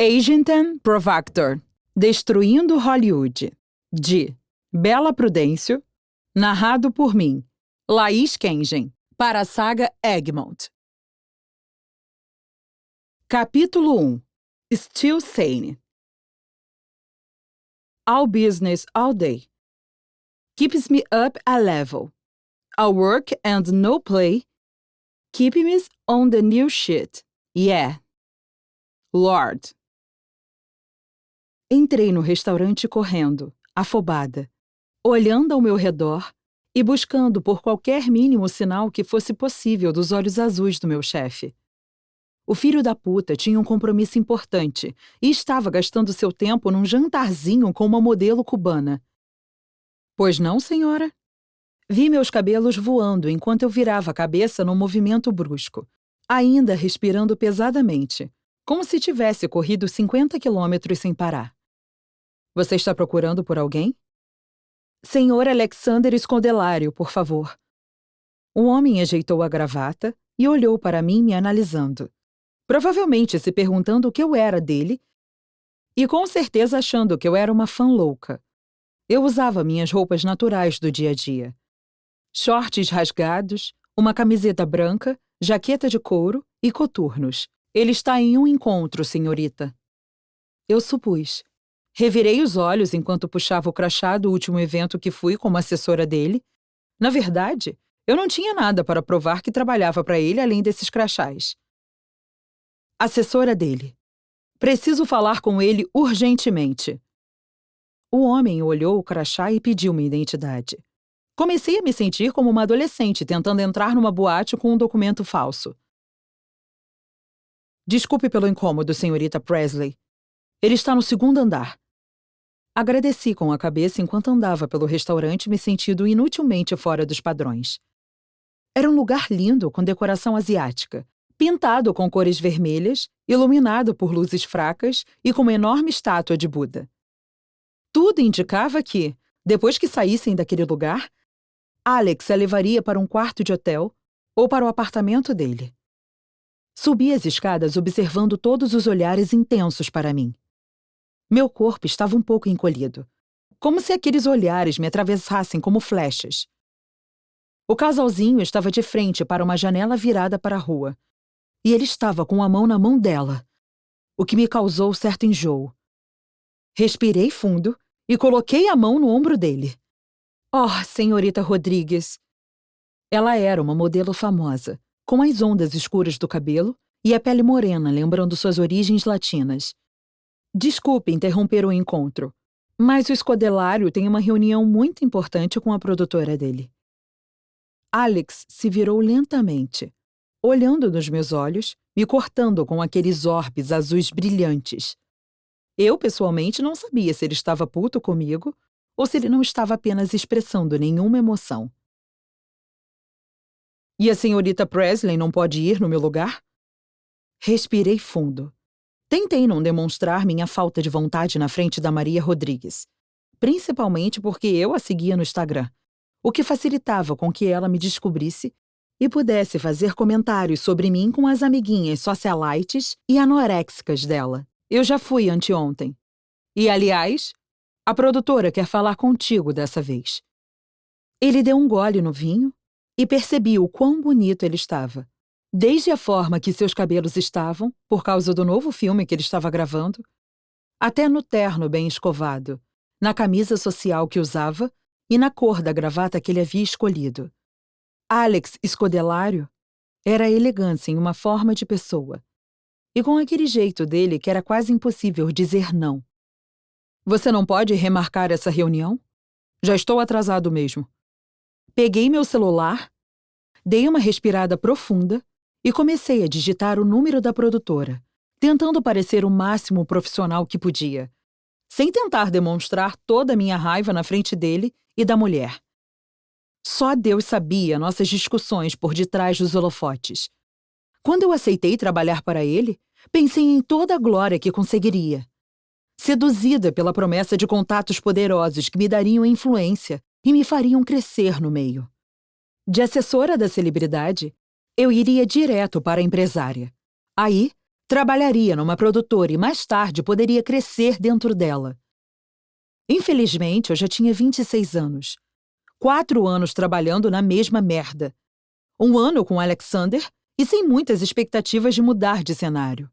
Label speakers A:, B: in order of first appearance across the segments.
A: Agenten Provoctor, Destruindo Hollywood, de Bela Prudêncio, narrado por mim, Laís Kengen, para a saga Egmont. Capítulo 1. Still Sane. All business all day. Keeps me up a level. All work and no play. Keep me on the new shit. Yeah. Lord. Entrei no restaurante correndo, afobada, olhando ao meu redor e buscando por qualquer mínimo sinal que fosse possível dos olhos azuis do meu chefe. O filho da puta tinha um compromisso importante e estava gastando seu tempo num jantarzinho com uma modelo cubana. Pois não, senhora? Vi meus cabelos voando enquanto eu virava a cabeça num movimento brusco, ainda respirando pesadamente, como se tivesse corrido 50 quilômetros sem parar. Você está procurando por alguém? Senhor Alexander Scondelário, por favor. O homem ajeitou a gravata e olhou para mim me analisando, provavelmente se perguntando o que eu era dele e com certeza achando que eu era uma fã louca. Eu usava minhas roupas naturais do dia a dia. Shorts rasgados, uma camiseta branca, jaqueta de couro e coturnos. Ele está em um encontro, senhorita. Eu supus. Revirei os olhos enquanto puxava o crachá do último evento que fui como assessora dele. Na verdade, eu não tinha nada para provar que trabalhava para ele além desses crachás. Assessora dele. Preciso falar com ele urgentemente. O homem olhou o crachá e pediu minha identidade. Comecei a me sentir como uma adolescente tentando entrar numa boate com um documento falso. Desculpe pelo incômodo, senhorita Presley. Ele está no segundo andar. Agradeci com a cabeça enquanto andava pelo restaurante me sentindo inutilmente fora dos padrões. Era um lugar lindo com decoração asiática, pintado com cores vermelhas, iluminado por luzes fracas e com uma enorme estátua de Buda. Tudo indicava que, depois que saíssem daquele lugar, Alex a levaria para um quarto de hotel ou para o apartamento dele. Subi as escadas observando todos os olhares intensos para mim. Meu corpo estava um pouco encolhido, como se aqueles olhares me atravessassem como flechas. O casalzinho estava de frente para uma janela virada para a rua, e ele estava com a mão na mão dela, o que me causou certo enjoo. Respirei fundo e coloquei a mão no ombro dele. Oh, senhorita Rodrigues! Ela era uma modelo famosa, com as ondas escuras do cabelo e a pele morena lembrando suas origens latinas. Desculpe interromper o encontro, mas o Scondelário tem uma reunião muito importante com a produtora dele. Alex se virou lentamente, olhando nos meus olhos, me cortando com aqueles orbes azuis brilhantes. Eu, pessoalmente, não sabia se ele estava puto comigo ou se ele não estava apenas expressando nenhuma emoção. E a senhorita Presley não pode ir no meu lugar? Respirei fundo. Tentei não demonstrar minha falta de vontade na frente da Maria Rodrigues, principalmente porque eu a seguia no Instagram, o que facilitava com que ela me descobrisse e pudesse fazer comentários sobre mim com as amiguinhas socialites e anoréxicas dela. Eu já fui anteontem. E, aliás, a produtora quer falar contigo dessa vez. Ele deu um gole no vinho e percebi o quão bonito ele estava. Desde a forma que seus cabelos estavam, por causa do novo filme que ele estava gravando, até no terno bem escovado, na camisa social que usava e na cor da gravata que ele havia escolhido. Alex Scondelário era a elegância em uma forma de pessoa, e com aquele jeito dele que era quase impossível dizer não. Você não pode remarcar essa reunião? Já estou atrasado mesmo. Peguei meu celular, dei uma respirada profunda e comecei a digitar o número da produtora, tentando parecer o máximo profissional que podia, sem tentar demonstrar toda a minha raiva na frente dele e da mulher. Só Deus sabia nossas discussões por detrás dos holofotes. Quando eu aceitei trabalhar para ele, pensei em toda a glória que conseguiria. Seduzida pela promessa de contatos poderosos que me dariam influência e me fariam crescer no meio. De assessora da celebridade, eu iria direto para a empresária. Aí, Trabalharia numa produtora e mais tarde poderia crescer dentro dela. Infelizmente, eu já tinha 26 anos. 4 anos trabalhando na mesma merda. 1 ano com Alexander e sem muitas expectativas de mudar de cenário.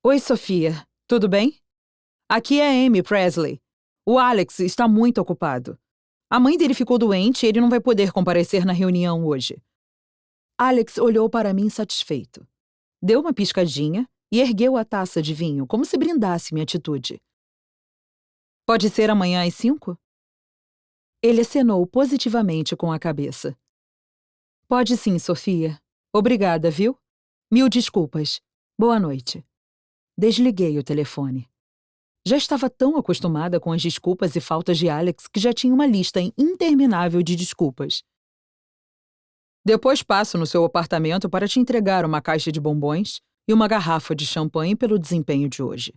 A: Oi, Sofia. Tudo bem? Aqui é Amy Presley. O Alex está muito ocupado. A mãe dele ficou doente e ele não vai poder comparecer na reunião hoje. Alex olhou para mim satisfeito. Deu uma piscadinha e ergueu a taça de vinho, como se brindasse minha atitude. Pode ser amanhã às 5? Ele acenou positivamente com a cabeça. Pode sim, Sofia. Obrigada, viu? 1000 desculpas. Boa noite. Desliguei o telefone. Já estava tão acostumada com as desculpas e faltas de Alex que já tinha uma lista interminável de desculpas. Depois passo no seu apartamento para te entregar uma caixa de bombons e uma garrafa de champanhe pelo desempenho de hoje.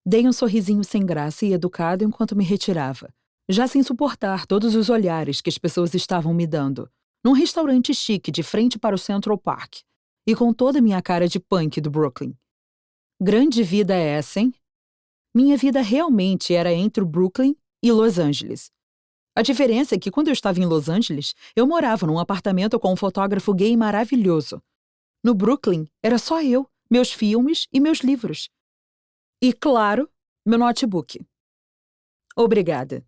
A: Dei um sorrisinho sem graça e educado enquanto me retirava, já sem suportar todos os olhares que as pessoas estavam me dando, num restaurante chique de frente para o Central Park, e com toda a minha cara de punk do Brooklyn. Grande vida é essa, hein? Minha vida realmente era entre o Brooklyn e Los Angeles. A diferença é que quando eu estava em Los Angeles, eu morava num apartamento com um fotógrafo gay maravilhoso. No Brooklyn, era só eu, meus filmes e meus livros. E, claro, meu notebook. Obrigada.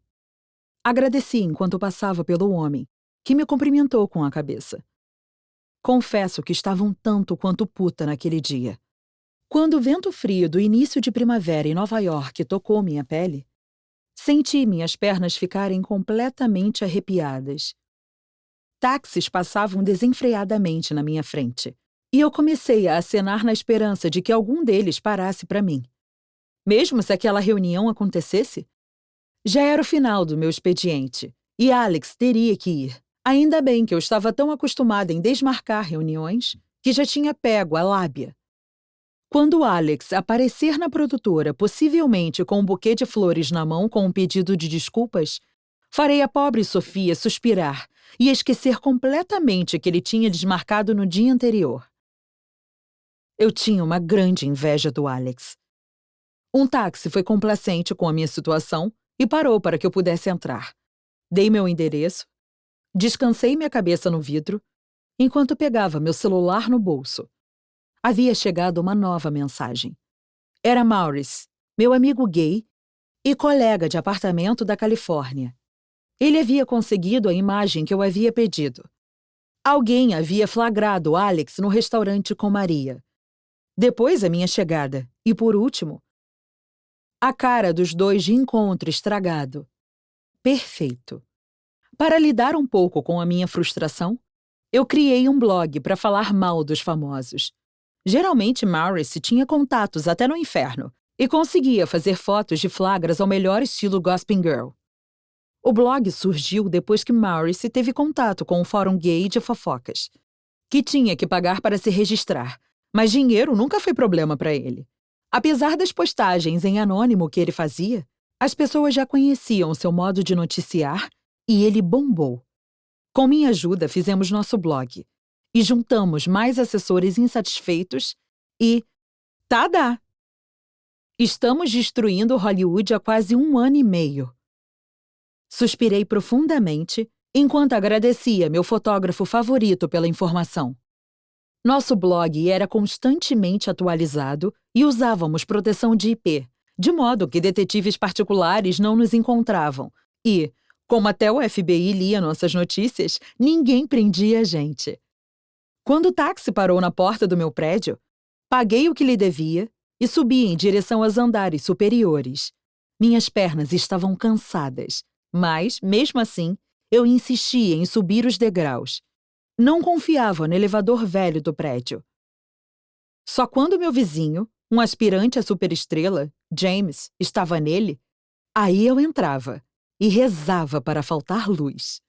A: Agradeci enquanto passava pelo homem, que me cumprimentou com a cabeça. Confesso que estava um tanto quanto puta naquele dia. Quando o vento frio do início de primavera em Nova York tocou minha pele, senti minhas pernas ficarem completamente arrepiadas. Táxis passavam desenfreadamente na minha frente, e eu comecei a acenar na esperança de que algum deles parasse para mim. Mesmo se aquela reunião acontecesse, já era o final do meu expediente, e Alex teria que ir. Ainda bem que eu estava tão acostumada em desmarcar reuniões que já tinha pego a lábia. Quando Alex aparecer na produtora, possivelmente com um buquê de flores na mão com um pedido de desculpas, farei a pobre Sofia suspirar e esquecer completamente que ele tinha desmarcado no dia anterior. Eu tinha uma grande inveja do Alex. Um táxi foi complacente com a minha situação e parou para que eu pudesse entrar. Dei meu endereço, descansei minha cabeça no vidro, enquanto pegava meu celular no bolso. Havia chegado uma nova mensagem. Era Maurice, meu amigo gay e colega de apartamento da Califórnia. Ele havia conseguido a imagem que eu havia pedido. Alguém havia flagrado Alex no restaurante com Maria. Depois a minha chegada. E por último, a cara dos dois de encontro estragado. Perfeito. Para lidar um pouco com a minha frustração, eu criei um blog para falar mal dos famosos. Geralmente, Maurice tinha contatos até no inferno e conseguia fazer fotos de flagras ao melhor estilo Gossip Girl. O blog surgiu depois que Maurice teve contato com um fórum gay de fofocas, que tinha que pagar para se registrar, mas dinheiro nunca foi problema para ele. Apesar das postagens em anônimo que ele fazia, as pessoas já conheciam seu modo de noticiar e ele bombou. Com minha ajuda, fizemos nosso blog e juntamos mais assessores insatisfeitos e... Tadá! Estamos destruindo Hollywood há quase 1 ano e meio. Suspirei profundamente enquanto agradecia meu fotógrafo favorito pela informação. Nosso blog era constantemente atualizado e usávamos proteção de IP, de modo que detetives particulares não nos encontravam e, como até o FBI lia nossas notícias, ninguém prendia a gente. Quando o táxi parou na porta do meu prédio, paguei o que lhe devia e subi em direção aos andares superiores. Minhas pernas estavam cansadas, mas, mesmo assim, eu insistia em subir os degraus. Não confiava no elevador velho do prédio. Só quando meu vizinho, um aspirante à superestrela, James, estava nele, aí eu entrava e rezava para faltar luz.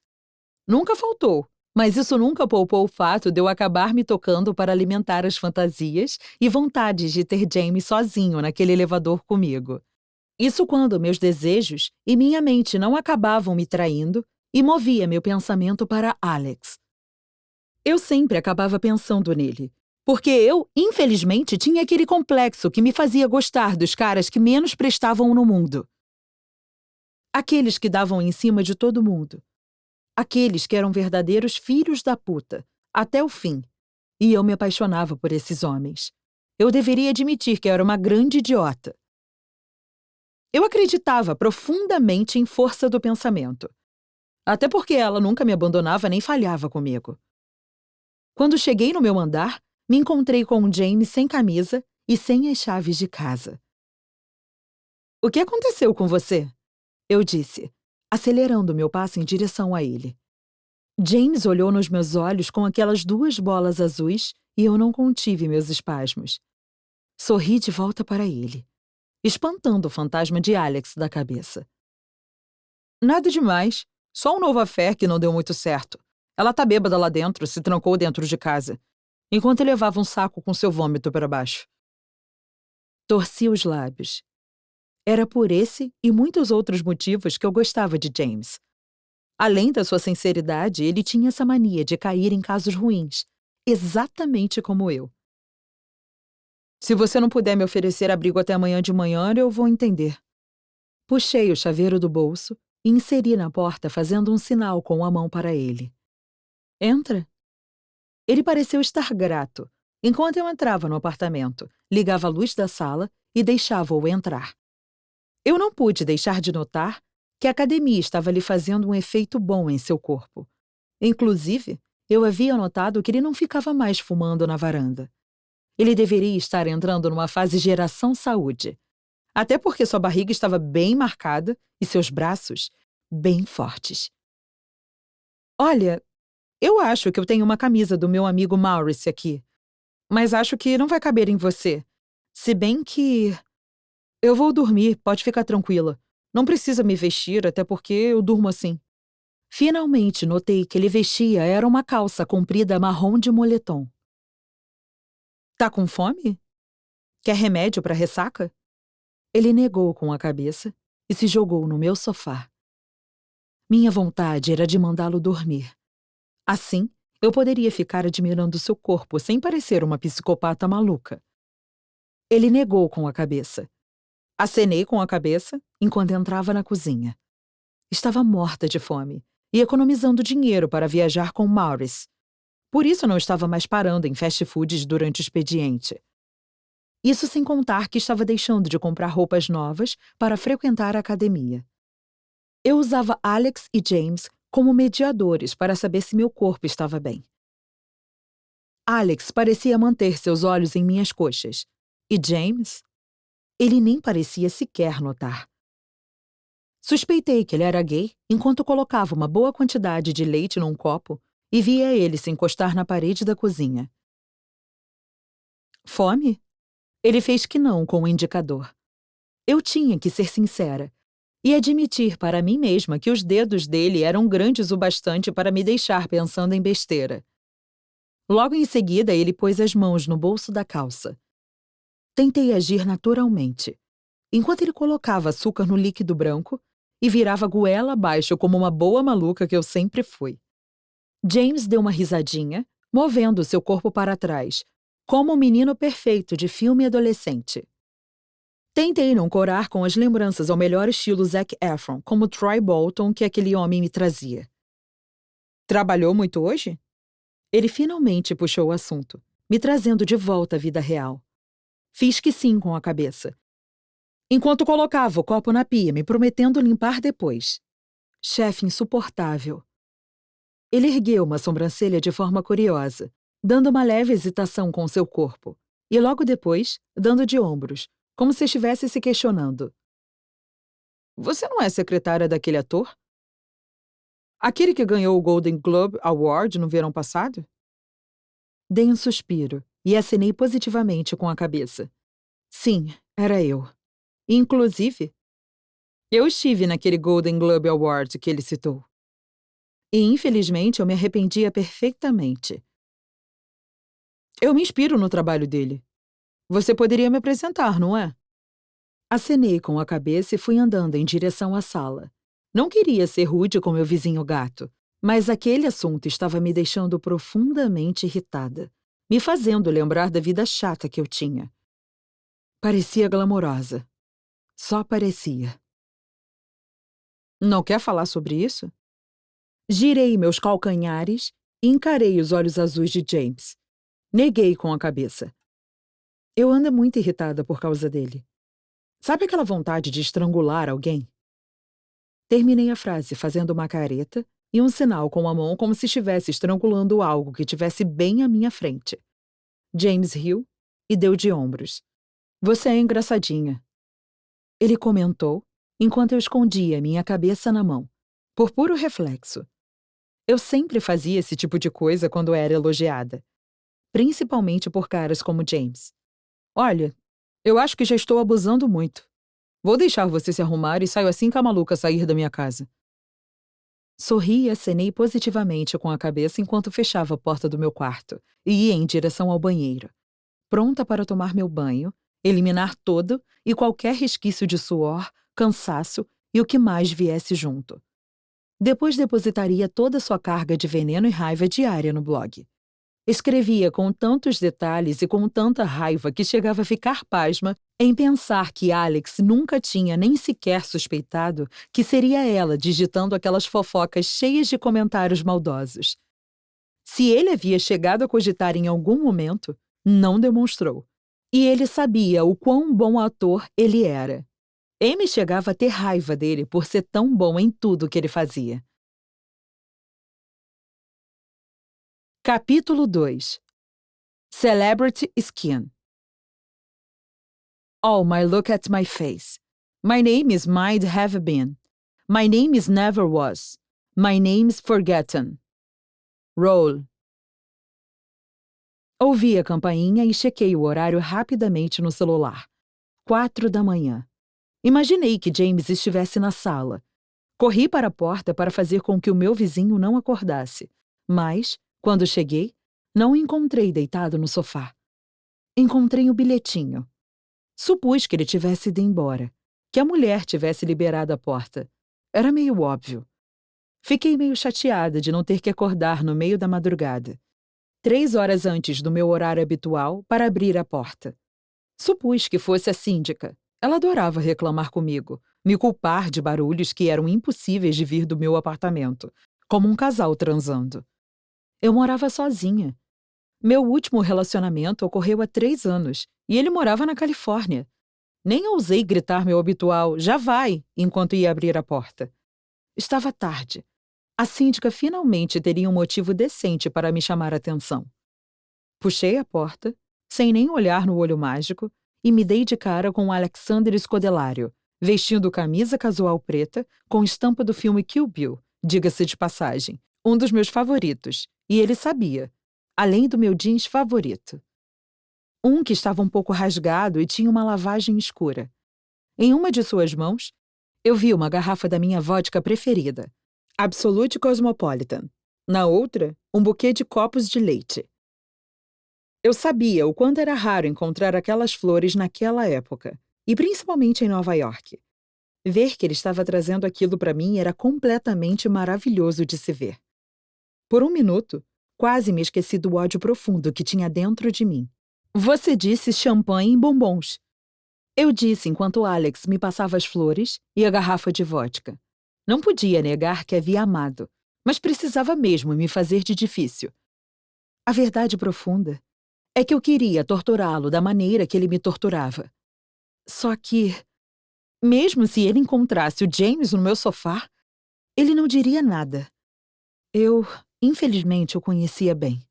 A: Nunca faltou, mas isso nunca poupou o fato de eu acabar me tocando para alimentar as fantasias e vontades de ter James sozinho naquele elevador comigo. Isso quando meus desejos e minha mente não acabavam me traindo e movia meu pensamento para Alex. Eu sempre acabava pensando nele, Porque eu, infelizmente, tinha aquele complexo que me fazia gostar dos caras que menos prestavam no mundo. Aqueles que davam em cima de todo mundo. Aqueles que eram verdadeiros filhos da puta, até o fim. E eu me apaixonava por esses homens. Eu deveria admitir que eu era uma grande idiota. Eu acreditava profundamente em força do pensamento. Até porque ela nunca me abandonava nem falhava comigo. Quando cheguei no meu andar, me encontrei com o James sem camisa e sem as chaves de casa. "O que aconteceu com você?" eu disse, acelerando meu passo em direção a ele. James olhou nos meus olhos com aquelas duas bolas azuis e eu não contive meus espasmos. Sorri de volta para ele, espantando o fantasma de Alex da cabeça. "Nada demais. Só um novo affair que não deu muito certo. Ela tá bêbada lá dentro, se trancou dentro de casa, enquanto levava um saco com seu vômito para baixo." Torci os lábios. Era por esse e muitos outros motivos que eu gostava de James. Além da sua sinceridade, ele tinha essa mania de cair em casos ruins, exatamente como eu. "Se você não puder me oferecer abrigo até amanhã de manhã, eu vou entender." Puxei o chaveiro do bolso e inseri na porta fazendo um sinal com a mão para ele. "Entra." Ele pareceu estar grato, enquanto eu entrava no apartamento, ligava a luz da sala e deixava-o entrar. Eu não pude deixar de notar que a academia estava lhe fazendo um efeito bom em seu corpo. Inclusive, eu havia notado que ele não ficava mais fumando na varanda. Ele deveria estar entrando numa fase geração saúde, até porque sua barriga estava bem marcada e seus braços bem fortes. "Olha, eu acho que eu tenho uma camisa do meu amigo Maurice aqui, mas acho que não vai caber em você. Se bem que... Eu vou dormir, pode ficar tranquila. Não precisa me vestir, até porque eu durmo assim." Finalmente notei que ele vestia era uma calça comprida marrom de moletom. "Tá com fome? Quer remédio para ressaca?" Ele negou com a cabeça e se jogou no meu sofá. Minha vontade era de mandá-lo dormir. Assim, eu poderia ficar admirando seu corpo sem parecer uma psicopata maluca. Ele negou com a cabeça. Acenei com a cabeça enquanto entrava na cozinha. Estava morta de fome e economizando dinheiro para viajar com Maurice. Por isso não estava mais parando em fast foods durante o expediente. Isso sem contar que estava deixando de comprar roupas novas para frequentar a academia. Eu usava Alex e James como mediadores para saber se meu corpo estava bem. Alex parecia manter seus olhos em minhas coxas. E James? Ele nem parecia sequer notar. Suspeitei que ele era gay enquanto colocava uma boa quantidade de leite num copo e via ele se encostar na parede da cozinha. "Fome?" Ele fez que não com o indicador. Eu tinha que ser sincera e admitir para mim mesma que os dedos dele eram grandes o bastante para me deixar pensando em besteira. Logo em seguida, ele pôs as mãos no bolso da calça. Tentei agir naturalmente, enquanto ele colocava açúcar no líquido branco e virava goela abaixo como uma boa maluca que eu sempre fui. James deu uma risadinha, movendo seu corpo para trás, como um menino perfeito de filme adolescente. Tentei não corar com as lembranças ao melhor estilo Zac Efron, como Troy Bolton que aquele homem me trazia. "Trabalhou muito hoje?" Ele finalmente puxou o assunto, me trazendo de volta à vida real. Fiz que sim com a cabeça, enquanto colocava o copo na pia, me prometendo limpar depois. Chefe insuportável. Ele ergueu uma sobrancelha de forma curiosa, dando uma leve hesitação com seu corpo, e logo depois, dando de ombros, como se estivesse se questionando. "Você não é secretária daquele ator? Aquele que ganhou o Golden Globe Award no verão passado?" Dei um suspiro e acenei positivamente com a cabeça. Sim, era eu. Inclusive, eu estive naquele Golden Globe Award que ele citou. E, infelizmente, eu me arrependia perfeitamente. Eu me inspiro no trabalho dele. Você poderia me apresentar, não é? Acenei com a cabeça e fui andando em direção à sala. Não queria ser rude com meu vizinho gato, mas aquele assunto estava me deixando profundamente irritada. me fazendo lembrar da vida chata que eu tinha. Parecia glamourosa. Só parecia. Não quer falar sobre isso? Girei meus calcanhares e encarei os olhos azuis de James. Neguei com a cabeça. Eu ando muito irritada por causa dele. Sabe aquela vontade de estrangular alguém? Terminei a frase fazendo uma careta e um sinal com a mão como se estivesse estrangulando algo que estivesse bem à minha frente. James riu e deu de ombros. Você é engraçadinha. Ele comentou, enquanto eu escondia minha cabeça na mão, por puro reflexo. Eu sempre fazia esse tipo de coisa quando era elogiada, principalmente por caras como James. Olha, eu acho que já estou abusando muito. Vou deixar você se arrumar e saio assim que a maluca sair da minha casa. Sorri e acenei positivamente com a cabeça enquanto fechava a porta do meu quarto e ia em direção ao banheiro, pronta para tomar meu banho, eliminar todo e qualquer resquício de suor, cansaço e o que mais viesse junto. Depois depositaria toda sua carga de veneno e raiva diária no blog. Escrevia com tantos detalhes e com tanta raiva que chegava a ficar pasma em pensar que Alex nunca tinha nem sequer suspeitado que seria ela digitando aquelas fofocas cheias de comentários maldosos. Se ele havia chegado a cogitar em algum momento, não demonstrou. E ele sabia o quão bom ator ele era. Amy chegava a ter raiva dele por ser tão bom em tudo que ele fazia. Capítulo 2. Celebrity Skin. Oh, my look at my face. My name is might have been. My name is never was. My name's forgotten. Roll. Ouvi a campainha e chequei o horário rapidamente no celular. 4 da manhã. Imaginei que James estivesse na sala. Corri para a porta para fazer com que o meu vizinho não acordasse. Mas, quando cheguei, não o encontrei deitado no sofá. Encontrei o bilhetinho. Supus que ele tivesse ido embora, que a mulher tivesse liberado a porta. Era meio óbvio. Fiquei meio chateada de não ter que acordar no meio da madrugada, 3 horas antes do meu horário habitual, para abrir a porta. Supus que fosse a síndica. Ela adorava reclamar comigo, me culpar de barulhos que eram impossíveis de vir do meu apartamento, como um casal transando. Eu morava sozinha. Meu último relacionamento ocorreu há 3 anos, e ele morava na Califórnia. Nem ousei gritar meu habitual "já vai" enquanto ia abrir a porta. Estava tarde. A síndica finalmente teria um motivo decente para me chamar a atenção. Puxei a porta, sem nem olhar no olho mágico, e me dei de cara com Alexander Scodelario, vestindo camisa casual preta com estampa do filme Kill Bill, diga-se de passagem, um dos meus favoritos, e ele sabia, além do meu jeans favorito. Um que estava um pouco rasgado e tinha uma lavagem escura. Em uma de suas mãos, eu vi uma garrafa da minha vodka preferida, Absolute Cosmopolitan. Na outra, um buquê de copos de leite. Eu sabia o quanto era raro encontrar aquelas flores naquela época, e principalmente em Nova York. Ver que ele estava trazendo aquilo para mim era completamente maravilhoso de se ver. Por um minuto, quase me esqueci do ódio profundo que tinha dentro de mim. Você disse champanhe e bombons. Eu disse enquanto Alex me passava as flores e a garrafa de vodka. Não podia negar que havia amado, mas precisava mesmo me fazer de difícil. A verdade profunda é que eu queria torturá-lo da maneira que ele me torturava. Só que, mesmo se ele encontrasse o James no meu sofá, ele não diria nada. Eu, infelizmente, o conhecia bem.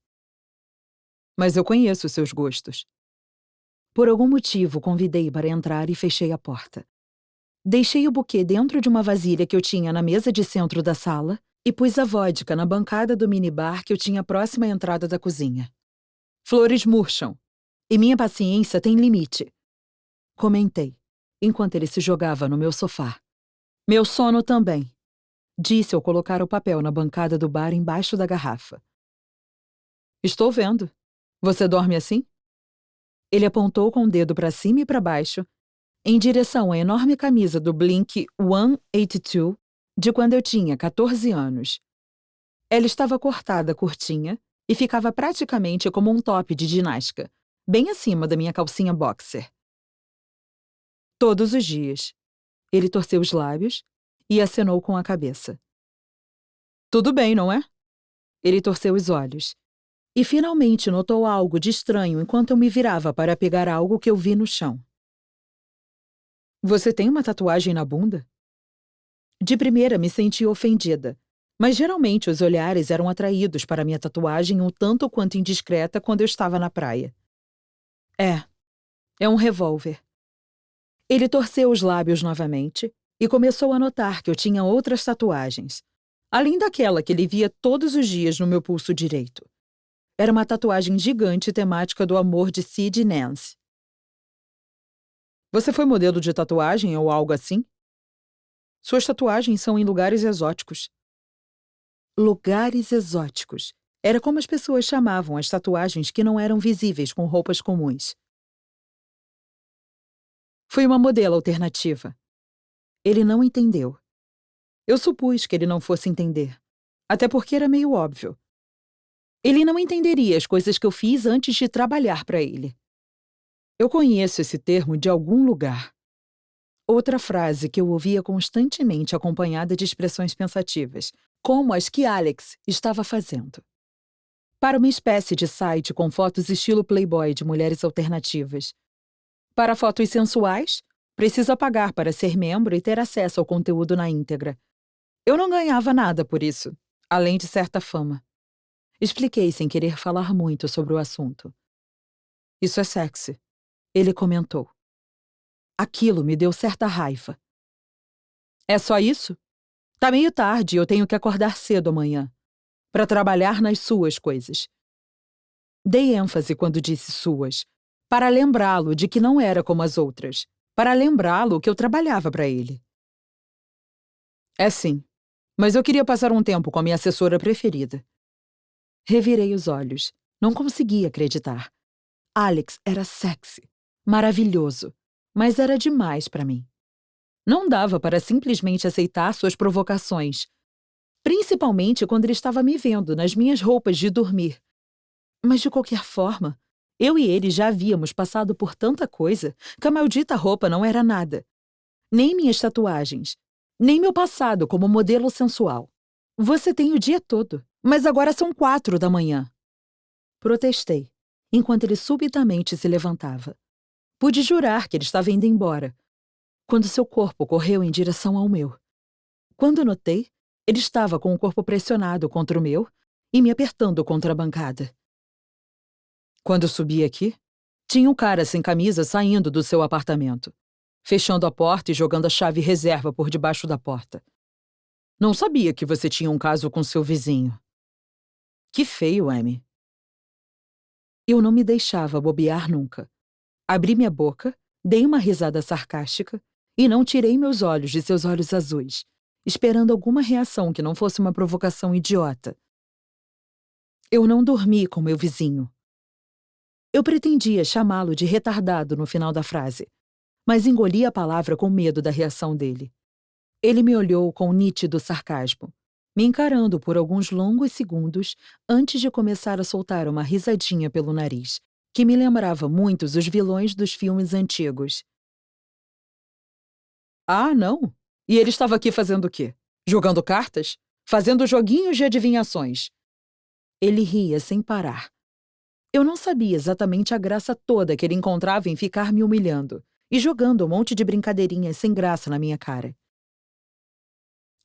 A: Mas eu conheço os seus gostos. Por algum motivo, o convidei para entrar e fechei a porta. Deixei o buquê dentro de uma vasilha que eu tinha na mesa de centro da sala e pus a vodka na bancada do minibar que eu tinha próxima à entrada da cozinha. Flores murcham, e minha paciência tem limite. Comentei, enquanto ele se jogava no meu sofá. Meu sono também, disse ao colocar o papel na bancada do bar embaixo da garrafa. Estou vendo. Você dorme assim? Ele apontou com o dedo para cima e para baixo, em direção à enorme camisa do Blink-182 de quando eu tinha 14 anos. Ela estava cortada curtinha e ficava praticamente como um top de ginástica, bem acima da minha calcinha boxer. Todos os dias. Ele torceu os lábios e acenou com a cabeça. Tudo bem, não é? Ele torceu os olhos. E finalmente notou algo de estranho enquanto eu me virava para pegar algo que eu vi no chão. Você tem uma tatuagem na bunda? De primeira me senti ofendida, mas geralmente os olhares eram atraídos para minha tatuagem um tanto quanto indiscreta quando eu estava na praia. É um revólver. Ele torceu os lábios novamente e começou a notar que eu tinha outras tatuagens, além daquela que ele via todos os dias no meu pulso direito. Era uma tatuagem gigante temática do amor de Sid e Nancy. Você foi modelo de tatuagem ou algo assim? Suas tatuagens são em lugares exóticos. Lugares exóticos. Era como as pessoas chamavam as tatuagens que não eram visíveis com roupas comuns. Fui uma modelo alternativa. Ele não entendeu. Eu supus que ele não fosse entender, até porque era meio óbvio. Ele não entenderia as coisas que eu fiz antes de trabalhar para ele. Eu conheço esse termo de algum lugar. Outra frase que eu ouvia constantemente acompanhada de expressões pensativas, como as que Alex estava fazendo. Para uma espécie de site com fotos estilo Playboy de mulheres alternativas. Para fotos sensuais, precisa pagar para ser membro e ter acesso ao conteúdo na íntegra. Eu não ganhava nada por isso, além de certa fama. Expliquei sem querer falar muito sobre o assunto. Isso é sexy, ele comentou. Aquilo me deu certa raiva. É só isso? Tá meio tarde e eu tenho que acordar cedo amanhã, para trabalhar nas suas coisas. Dei ênfase quando disse suas, para lembrá-lo de que não era como as outras, para lembrá-lo que eu trabalhava para ele. É sim, mas eu queria passar um tempo com a minha assessora preferida. Revirei os olhos. Não conseguia acreditar. Alex era sexy, maravilhoso, mas era demais para mim. Não dava para simplesmente aceitar suas provocações, principalmente quando ele estava me vendo nas minhas roupas de dormir. Mas de qualquer forma, eu e ele já havíamos passado por tanta coisa que a maldita roupa não era nada. Nem minhas tatuagens, nem meu passado como modelo sensual. Você tem o dia todo, mas agora são 4 da manhã. Protestei, enquanto ele subitamente se levantava. Pude jurar que ele estava indo embora, quando seu corpo correu em direção ao meu. Quando notei, ele estava com o corpo pressionado contra o meu e me apertando contra a bancada. Quando subi aqui, tinha um cara sem camisa saindo do seu apartamento, fechando a porta e jogando a chave reserva por debaixo da porta. Não sabia que você tinha um caso com seu vizinho. Que feio, Amy. Eu não me deixava bobear nunca. Abri minha boca, dei uma risada sarcástica e não tirei meus olhos de seus olhos azuis, esperando alguma reação que não fosse uma provocação idiota. Eu não dormi com meu vizinho. Eu pretendia chamá-lo de retardado no final da frase, mas engoli a palavra com medo da reação dele. Ele me olhou com nítido sarcasmo, me encarando por alguns longos segundos antes de começar a soltar uma risadinha pelo nariz, que me lembrava muito os vilões dos filmes antigos. Ah, não? E ele estava aqui fazendo o quê? Jogando cartas? Fazendo joguinhos de adivinhações? Ele ria sem parar. Eu não sabia exatamente a graça toda que ele encontrava em ficar me humilhando e jogando um monte de brincadeirinhas sem graça na minha cara.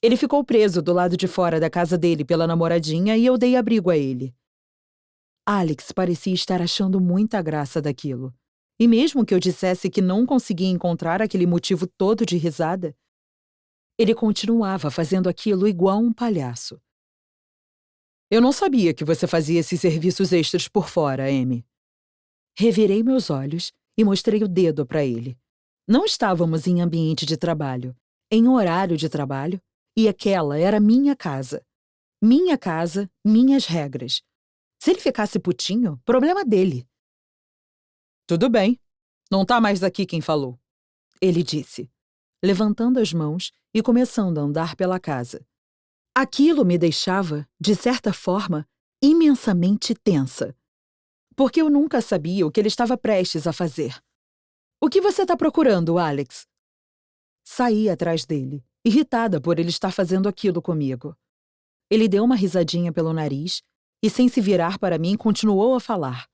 A: Ele ficou preso do lado de fora da casa dele pela namoradinha e eu dei abrigo a ele. Alex parecia estar achando muita graça daquilo. E mesmo que eu dissesse que não conseguia encontrar aquele motivo todo de risada, ele continuava fazendo aquilo igual um palhaço. Eu não sabia que você fazia esses serviços extras por fora, Amy. Revirei meus olhos e mostrei o dedo para ele. Não estávamos em ambiente de trabalho, em horário de trabalho, e aquela era minha casa. Minha casa, minhas regras. Se ele ficasse putinho, problema dele. Tudo bem. Não tá mais aqui quem falou, ele disse, levantando as mãos e começando a andar pela casa. Aquilo me deixava, de certa forma, imensamente tensa, porque eu nunca sabia o que ele estava prestes a fazer. O que você está procurando, Alex? Saí atrás dele, irritada por ele estar fazendo aquilo comigo. Ele deu uma risadinha pelo nariz e, sem se virar para mim, continuou a falar.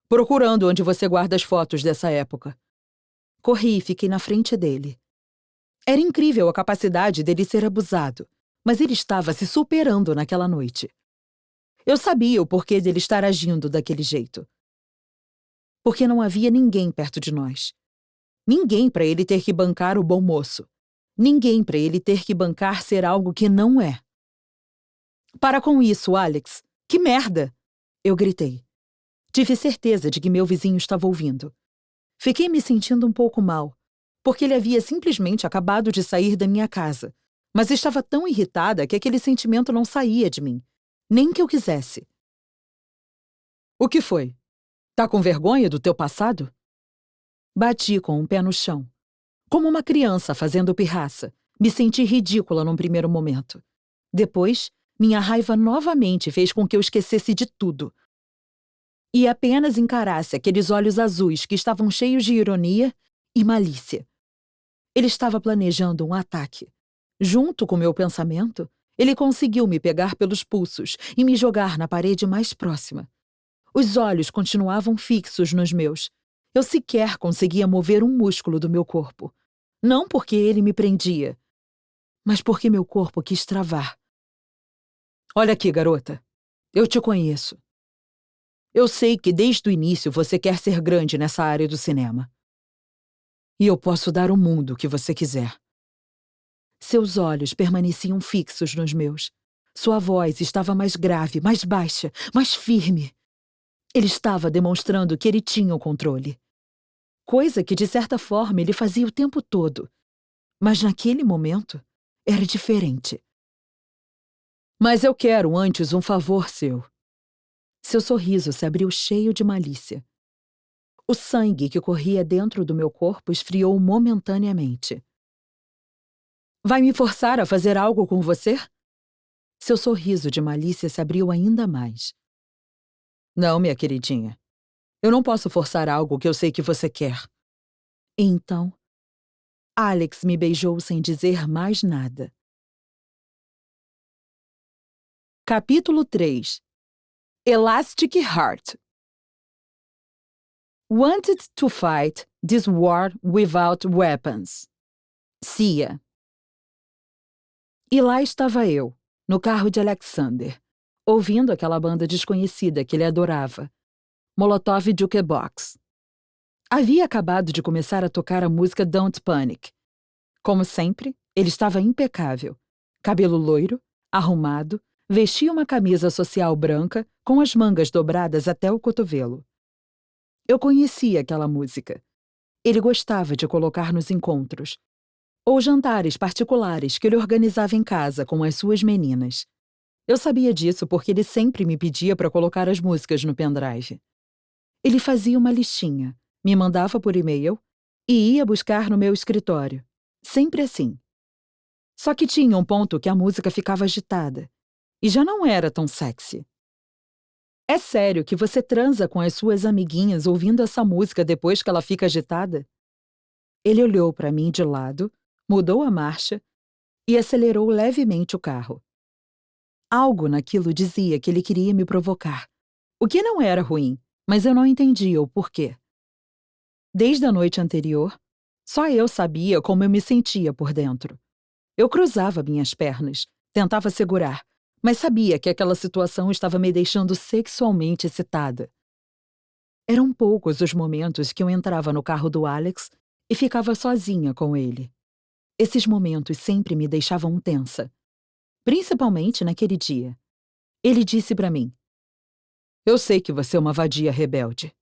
A: Procurando onde você guarda as fotos dessa época. Corri e fiquei na frente dele. Era incrível a capacidade dele ser abusado, mas ele estava se superando naquela noite. Eu sabia o porquê dele estar agindo daquele jeito. Porque não havia ninguém perto de nós. Ninguém para ele ter que bancar o bom moço. Ninguém para ele ter que bancar ser algo que não é. Para com isso, Alex. Que merda! Eu gritei. Tive certeza de que meu vizinho estava ouvindo. Fiquei me sentindo um pouco mal, porque ele havia simplesmente acabado de sair da minha casa, mas estava tão irritada que aquele sentimento não saía de mim, nem que eu quisesse. O que foi? Tá com vergonha do teu passado? Bati com um pé no chão. Como uma criança fazendo pirraça, me senti ridícula num primeiro momento. Depois, minha raiva novamente fez com que eu esquecesse de tudo. E apenas encarasse aqueles olhos azuis que estavam cheios de ironia e malícia. Ele estava planejando um ataque. Junto com meu pensamento, ele conseguiu me pegar pelos pulsos e me jogar na parede mais próxima. Os olhos continuavam fixos nos meus. Eu sequer conseguia mover um músculo do meu corpo. Não porque ele me prendia, mas porque meu corpo quis travar. Olha aqui, garota. Eu te conheço. Eu sei que desde o início você quer ser grande nessa área do cinema. E eu posso dar o mundo que você quiser. Seus olhos permaneciam fixos nos meus. Sua voz estava mais grave, mais baixa, mais firme. Ele estava demonstrando que ele tinha o controle. Coisa que, de certa forma, ele fazia o tempo todo. Mas naquele momento, era diferente. Mas eu quero antes um favor seu. Seu sorriso se abriu cheio de malícia. O sangue que corria dentro do meu corpo esfriou momentaneamente. Vai me forçar a fazer algo com você? Seu sorriso de malícia se abriu ainda mais. Não, minha queridinha. Eu não posso forçar algo que eu sei que você quer. Então, Alex me beijou sem dizer mais nada. Capítulo 3. Elastic Heart. Wanted to fight this war without weapons. Cia. E lá estava eu, no carro de Alexander, ouvindo aquela banda desconhecida que ele adorava, Molotov Jukebox. Havia acabado de começar a tocar a música Don't Panic. Como sempre, ele estava impecável. Cabelo loiro, arrumado, vestia uma camisa social branca com as mangas dobradas até o cotovelo. Eu conhecia aquela música. Ele gostava de colocar nos encontros, ou jantares particulares que ele organizava em casa com as suas meninas. Eu sabia disso porque ele sempre me pedia para colocar as músicas no pendrive. Ele fazia uma listinha, me mandava por e-mail e ia buscar no meu escritório. Sempre assim. Só que tinha um ponto que a música ficava agitada e já não era tão sexy. É sério que você transa com as suas amiguinhas ouvindo essa música depois que ela fica agitada? Ele olhou para mim de lado, mudou a marcha e acelerou levemente o carro. Algo naquilo dizia que ele queria me provocar, o que não era ruim, mas eu não entendia o porquê. Desde a noite anterior, só eu sabia como eu me sentia por dentro. Eu cruzava minhas pernas, tentava segurar, mas sabia que aquela situação estava me deixando sexualmente excitada. Eram poucos os momentos que eu entrava no carro do Alex e ficava sozinha com ele. Esses momentos sempre me deixavam tensa, principalmente naquele dia. Ele disse para mim: Eu sei que você é uma vadia rebelde,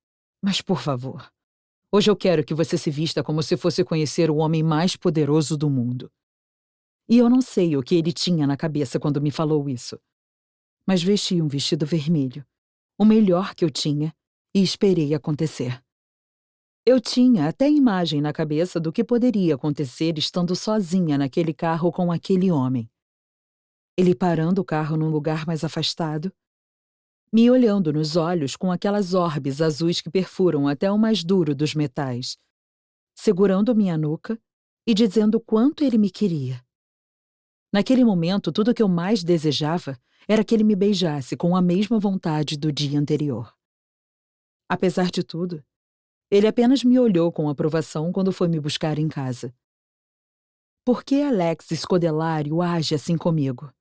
A: mas por favor, hoje eu quero que você se vista como se fosse conhecer o homem mais poderoso do mundo. E eu não sei o que ele tinha na cabeça quando me falou isso, mas vesti um vestido vermelho, o melhor que eu tinha, e esperei acontecer. Eu tinha até imagem na cabeça do que poderia acontecer estando sozinha naquele carro com aquele homem. Ele parando o carro num lugar mais afastado, me olhando nos olhos com aquelas orbes azuis que perfuram até o mais duro dos metais, segurando minha nuca e dizendo quanto ele me queria. Naquele momento, tudo o que eu mais desejava era que ele me beijasse com a mesma vontade do dia anterior. Apesar de tudo, ele apenas me olhou com aprovação quando foi me buscar em casa. Por que Alex Scodelário age assim comigo?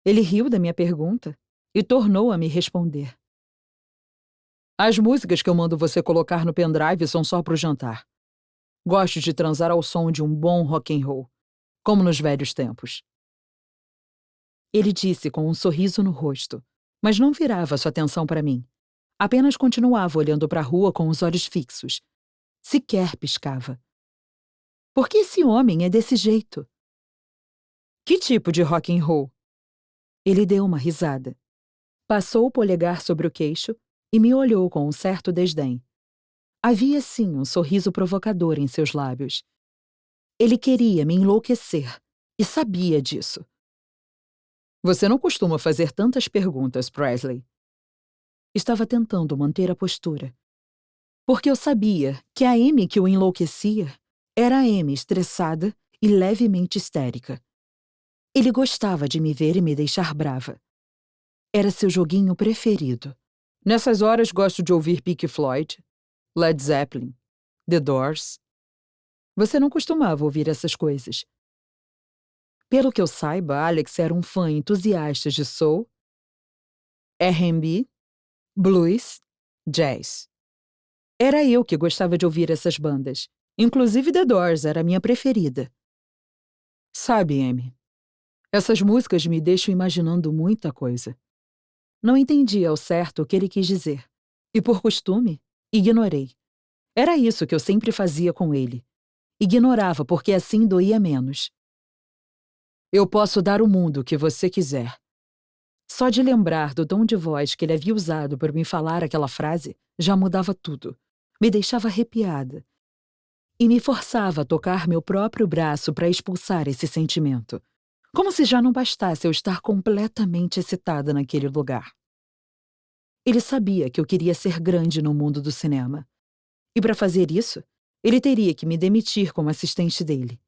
A: Ele riu da minha pergunta e tornou a me responder. As músicas que eu mando você colocar no pendrive são só pro jantar. Gosto de transar ao som de um bom rock and roll, como nos velhos tempos. Ele disse com um sorriso no rosto, mas não virava sua atenção para mim. Apenas continuava olhando para a rua com os olhos fixos. Sequer piscava. Por que esse homem é desse jeito? Que tipo de rock and roll? Ele deu uma risada. Passou o polegar sobre o queixo e me olhou com um certo desdém. Havia sim um sorriso provocador em seus lábios. Ele queria me enlouquecer e sabia disso. Você não costuma fazer tantas perguntas, Presley. Estava tentando manter a postura. Porque eu sabia que a Amy que o enlouquecia era a Amy estressada e levemente histérica. Ele gostava de me ver e me deixar brava. Era seu joguinho preferido. Nessas horas gosto de ouvir Pink Floyd, Led Zeppelin, The Doors. Você não costumava ouvir essas coisas. Pelo que eu saiba, Alex era um fã entusiasta de soul, R&B, blues, jazz. Era eu que gostava de ouvir essas bandas. Inclusive The Doors era a minha preferida. Sabe, Amy, essas músicas me deixam imaginando muita coisa. Não entendi ao certo o que ele quis dizer. E por costume, ignorei. Era isso que eu sempre fazia com ele. Ignorava porque assim doía menos. Eu posso dar o mundo o que você quiser. Só de lembrar do tom de voz que ele havia usado para me falar aquela frase já mudava tudo. Me deixava arrepiada. E me forçava a tocar meu próprio braço para expulsar esse sentimento. Como se já não bastasse eu estar completamente excitada naquele lugar. Ele sabia que eu queria ser grande no mundo do cinema. E para fazer isso, ele teria que me demitir como assistente dele.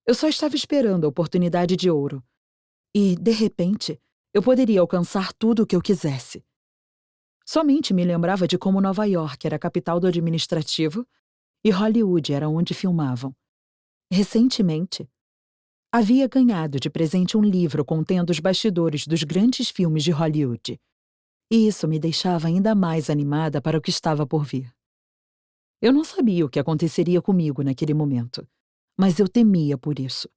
A: Eu só estava esperando a oportunidade de ouro. E, de repente, eu poderia alcançar tudo o que eu quisesse. Somente me lembrava de como Nova York era a capital do administrativo e Hollywood era onde filmavam. Recentemente, havia ganhado de presente um livro contendo os bastidores dos grandes filmes de Hollywood. E isso me deixava ainda mais animada para o que estava por vir. Eu não sabia o que aconteceria comigo naquele momento, mas eu temia por isso.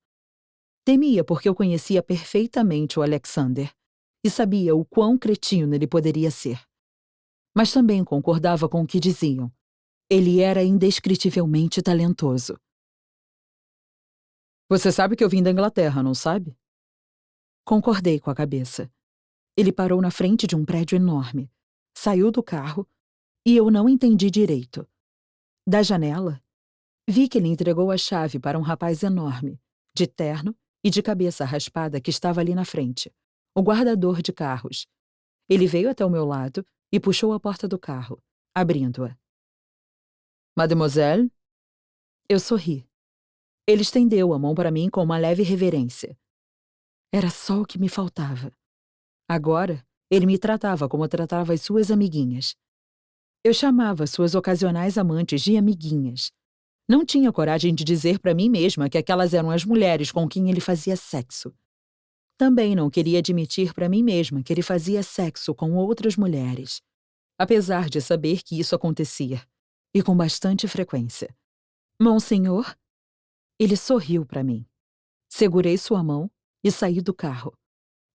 A: Temia porque eu conhecia perfeitamente o Alexander e sabia o quão cretino ele poderia ser. Mas também concordava com o que diziam. Ele era indescritivelmente talentoso. Você sabe que eu vim da Inglaterra, não sabe? Concordei com a cabeça. Ele parou na frente de um prédio enorme, saiu do carro e eu não entendi direito. Da janela, vi que ele entregou a chave para um rapaz enorme, de terno e de cabeça raspada que estava ali na frente, o guardador de carros. Ele veio até o meu lado e puxou a porta do carro, abrindo-a. Mademoiselle? Eu sorri. Ele estendeu a mão para mim com uma leve reverência. Era só o que me faltava. Agora, ele me tratava como tratava as suas amiguinhas. Eu chamava suas ocasionais amantes de amiguinhas. Não tinha coragem de dizer para mim mesma que aquelas eram as mulheres com quem ele fazia sexo. Também não queria admitir para mim mesma que ele fazia sexo com outras mulheres, apesar de saber que isso acontecia, e com bastante frequência. Monsenhor? Ele sorriu para mim. Segurei sua mão e saí do carro.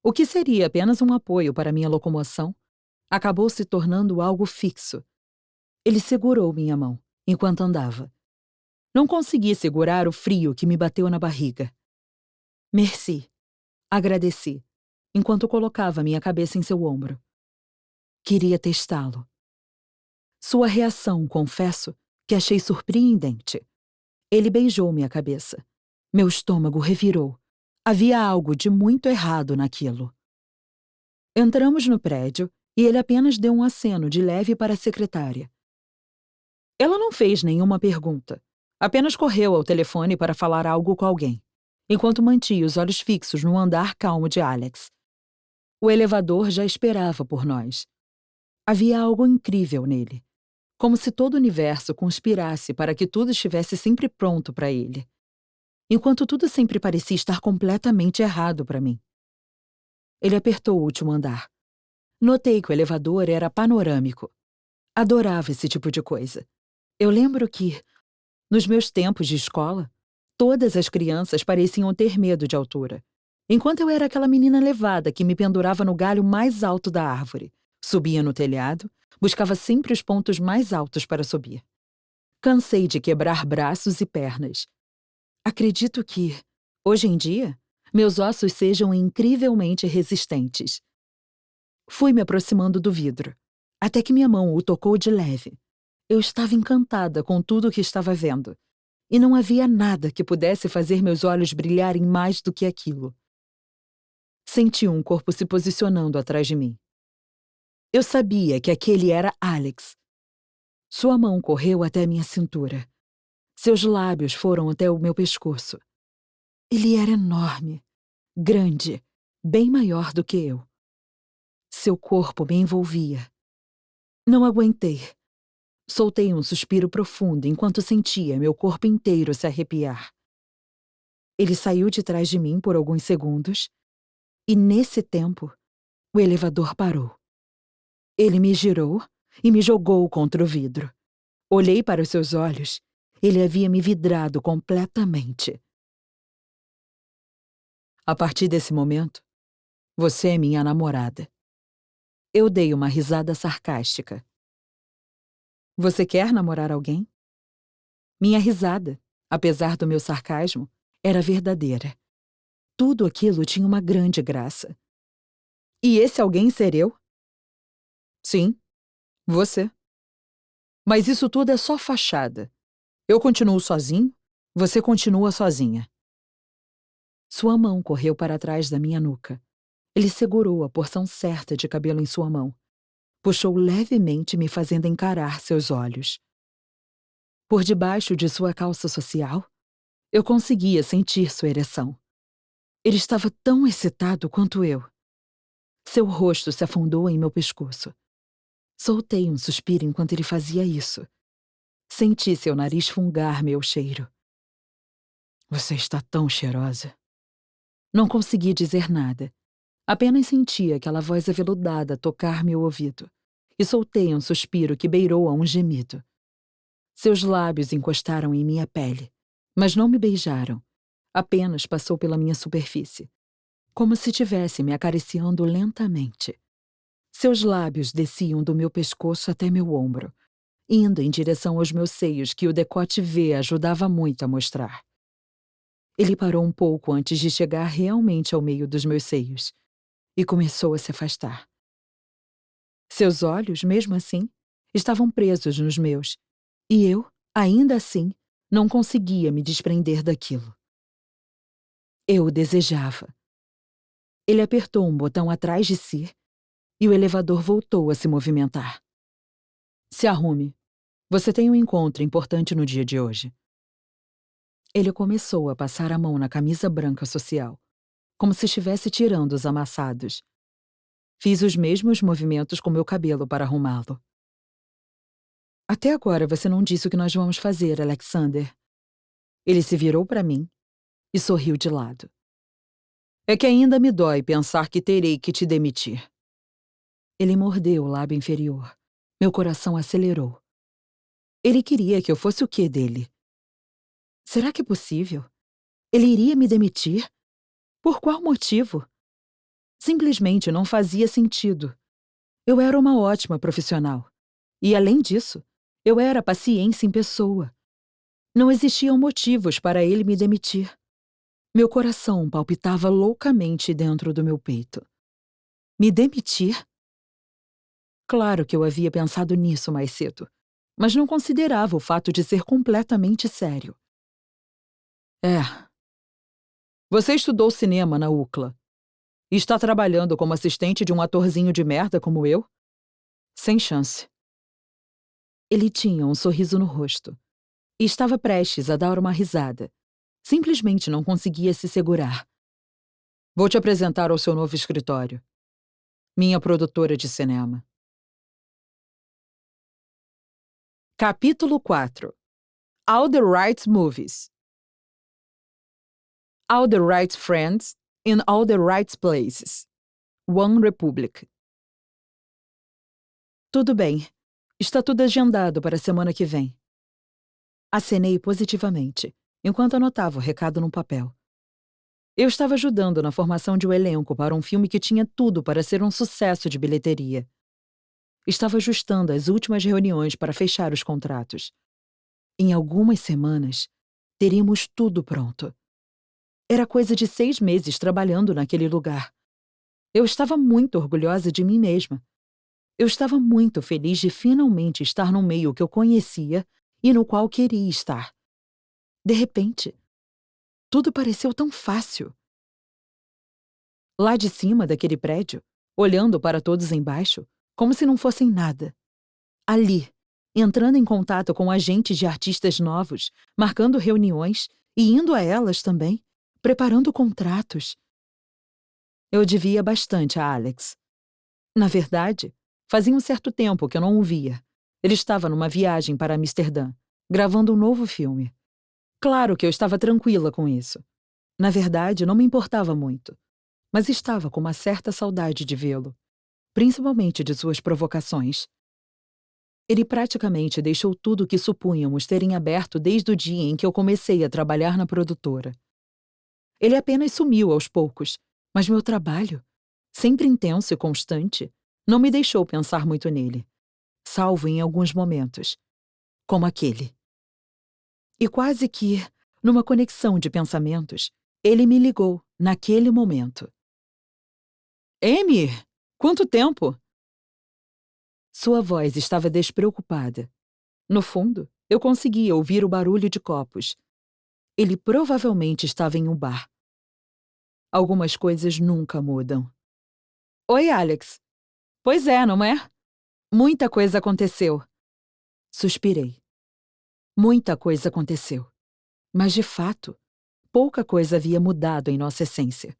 A: O que seria apenas um apoio para minha locomoção, acabou se tornando algo fixo. Ele segurou minha mão enquanto andava. Não consegui segurar o frio que me bateu na barriga. Merci. Agradeci, enquanto colocava minha cabeça em seu ombro. Queria testá-lo. Sua reação, confesso, que achei surpreendente. Ele beijou minha cabeça. Meu estômago revirou. Havia algo de muito errado naquilo. Entramos no prédio e ele apenas deu um aceno de leve para a secretária. Ela não fez nenhuma pergunta, apenas correu ao telefone para falar algo com alguém, enquanto mantinha os olhos fixos no andar calmo de Alex. O elevador já esperava por nós. Havia algo incrível nele, como se todo o universo conspirasse para que tudo estivesse sempre pronto para ele, enquanto tudo sempre parecia estar completamente errado para mim. Ele apertou o último andar. Notei que o elevador era panorâmico. Adorava esse tipo de coisa. Eu lembro que, nos meus tempos de escola, todas as crianças pareciam ter medo de altura, enquanto eu era aquela menina levada que me pendurava no galho mais alto da árvore, subia no telhado, buscava sempre os pontos mais altos para subir. Cansei de quebrar braços e pernas. Acredito que, hoje em dia, meus ossos sejam incrivelmente resistentes. Fui me aproximando do vidro, até que minha mão o tocou de leve. Eu estava encantada com tudo o que estava vendo, e não havia nada que pudesse fazer meus olhos brilharem mais do que aquilo. Senti um corpo se posicionando atrás de mim. Eu sabia que aquele era Alex. Sua mão correu até minha cintura. Seus lábios foram até o meu pescoço. Ele era enorme, grande, bem maior do que eu. Seu corpo me envolvia. Não aguentei. Soltei um suspiro profundo enquanto sentia meu corpo inteiro se arrepiar. Ele saiu de trás de mim por alguns segundos, e nesse tempo, o elevador parou. Ele me girou e me jogou contra o vidro. Olhei para os seus olhos. Ele havia me vidrado completamente. A partir desse momento, você é minha namorada. Eu dei uma risada sarcástica. Você quer namorar alguém? Minha risada, apesar do meu sarcasmo, era verdadeira. Tudo aquilo tinha uma grande graça. E esse alguém ser eu? Sim, você. Mas isso tudo é só fachada. Eu continuo sozinho, você continua sozinha. Sua mão correu para trás da minha nuca. Ele segurou a porção certa de cabelo em sua mão. Puxou levemente, me fazendo encarar seus olhos. Por debaixo de sua calça social, eu conseguia sentir sua ereção. Ele estava tão excitado quanto eu. Seu rosto se afundou em meu pescoço. Soltei um suspiro enquanto ele fazia isso. Senti seu nariz fungar meu cheiro. Você está tão cheirosa. Não consegui dizer nada. Apenas senti aquela voz aveludada tocar meu ouvido. E soltei um suspiro que beirou a um gemido. Seus lábios encostaram em minha pele, mas não me beijaram. Apenas passou pela minha superfície, como se estivesse me acariciando lentamente. Seus lábios desciam do meu pescoço até meu ombro, indo em direção aos meus seios que o decote V ajudava muito a mostrar. Ele parou um pouco antes de chegar realmente ao meio dos meus seios e começou a se afastar. Seus olhos, mesmo assim, estavam presos nos meus, e eu, ainda assim, não conseguia me desprender daquilo. Eu o desejava. Ele apertou um botão atrás de si e o elevador voltou a se movimentar. Se arrume. Você tem um encontro importante no dia de hoje. Ele começou a passar a mão na camisa branca social, como se estivesse tirando os amassados. Fiz os mesmos movimentos com meu cabelo para arrumá-lo. Até agora você não disse o que nós vamos fazer, Alexander. Ele se virou para mim e sorriu de lado. É que ainda me dói pensar que terei que te demitir. Ele mordeu o lábio inferior. Meu coração acelerou. Ele queria que eu fosse o quê dele? Será que é possível? Ele iria me demitir? Por qual motivo? Simplesmente não fazia sentido. Eu era uma ótima profissional. E, além disso, eu era paciência em pessoa. Não existiam motivos para ele me demitir. Meu coração palpitava loucamente dentro do meu peito. Me demitir? Claro que eu havia pensado nisso mais cedo, mas não considerava o fato de ser completamente sério. É. Você estudou cinema na UCLA e está trabalhando como assistente de um atorzinho de merda como eu? Sem chance. Ele tinha um sorriso no rosto e estava prestes a dar uma risada. Simplesmente não conseguia se segurar. Vou te apresentar ao seu novo escritório. Minha produtora de cinema. Capítulo 4. All the Right Movies. All the Right Friends in All the Right Places. One Republic. Tudo bem. Está tudo agendado para a semana que vem. Acenei positivamente, enquanto anotava o recado num papel. Eu estava ajudando na formação de um elenco para um filme que tinha tudo para ser um sucesso de bilheteria. Estava ajustando as últimas reuniões para fechar os contratos. Em algumas semanas, teríamos tudo pronto. Era coisa de 6 meses trabalhando naquele lugar. Eu estava muito orgulhosa de mim mesma. Eu estava muito feliz de finalmente estar num meio que eu conhecia e no qual queria estar. De repente, tudo pareceu tão fácil. Lá de cima daquele prédio, olhando para todos embaixo, como se não fossem nada. Ali, entrando em contato com agentes de artistas novos, marcando reuniões e indo a elas também, preparando contratos. Eu devia bastante a Alex. Na verdade, fazia um certo tempo que eu não o via. Ele estava numa viagem para Amsterdã, gravando um novo filme. Claro que eu estava tranquila com isso. Na verdade, não me importava muito. Mas estava com uma certa saudade de vê-lo, principalmente de suas provocações. Ele praticamente deixou tudo o que supunhamos terem aberto desde o dia em que eu comecei a trabalhar na produtora. Ele apenas sumiu aos poucos, mas meu trabalho, sempre intenso e constante, não me deixou pensar muito nele, salvo em alguns momentos, como aquele. E quase que, numa conexão de pensamentos, ele me ligou naquele momento. Amy, quanto tempo? Sua voz estava despreocupada. No fundo, eu conseguia ouvir o barulho de copos. Ele provavelmente estava em um bar. Algumas coisas nunca mudam. Oi, Alex. Pois é, não é? Muita coisa aconteceu. Suspirei. Muita coisa aconteceu. Mas, de fato, pouca coisa havia mudado em nossa essência.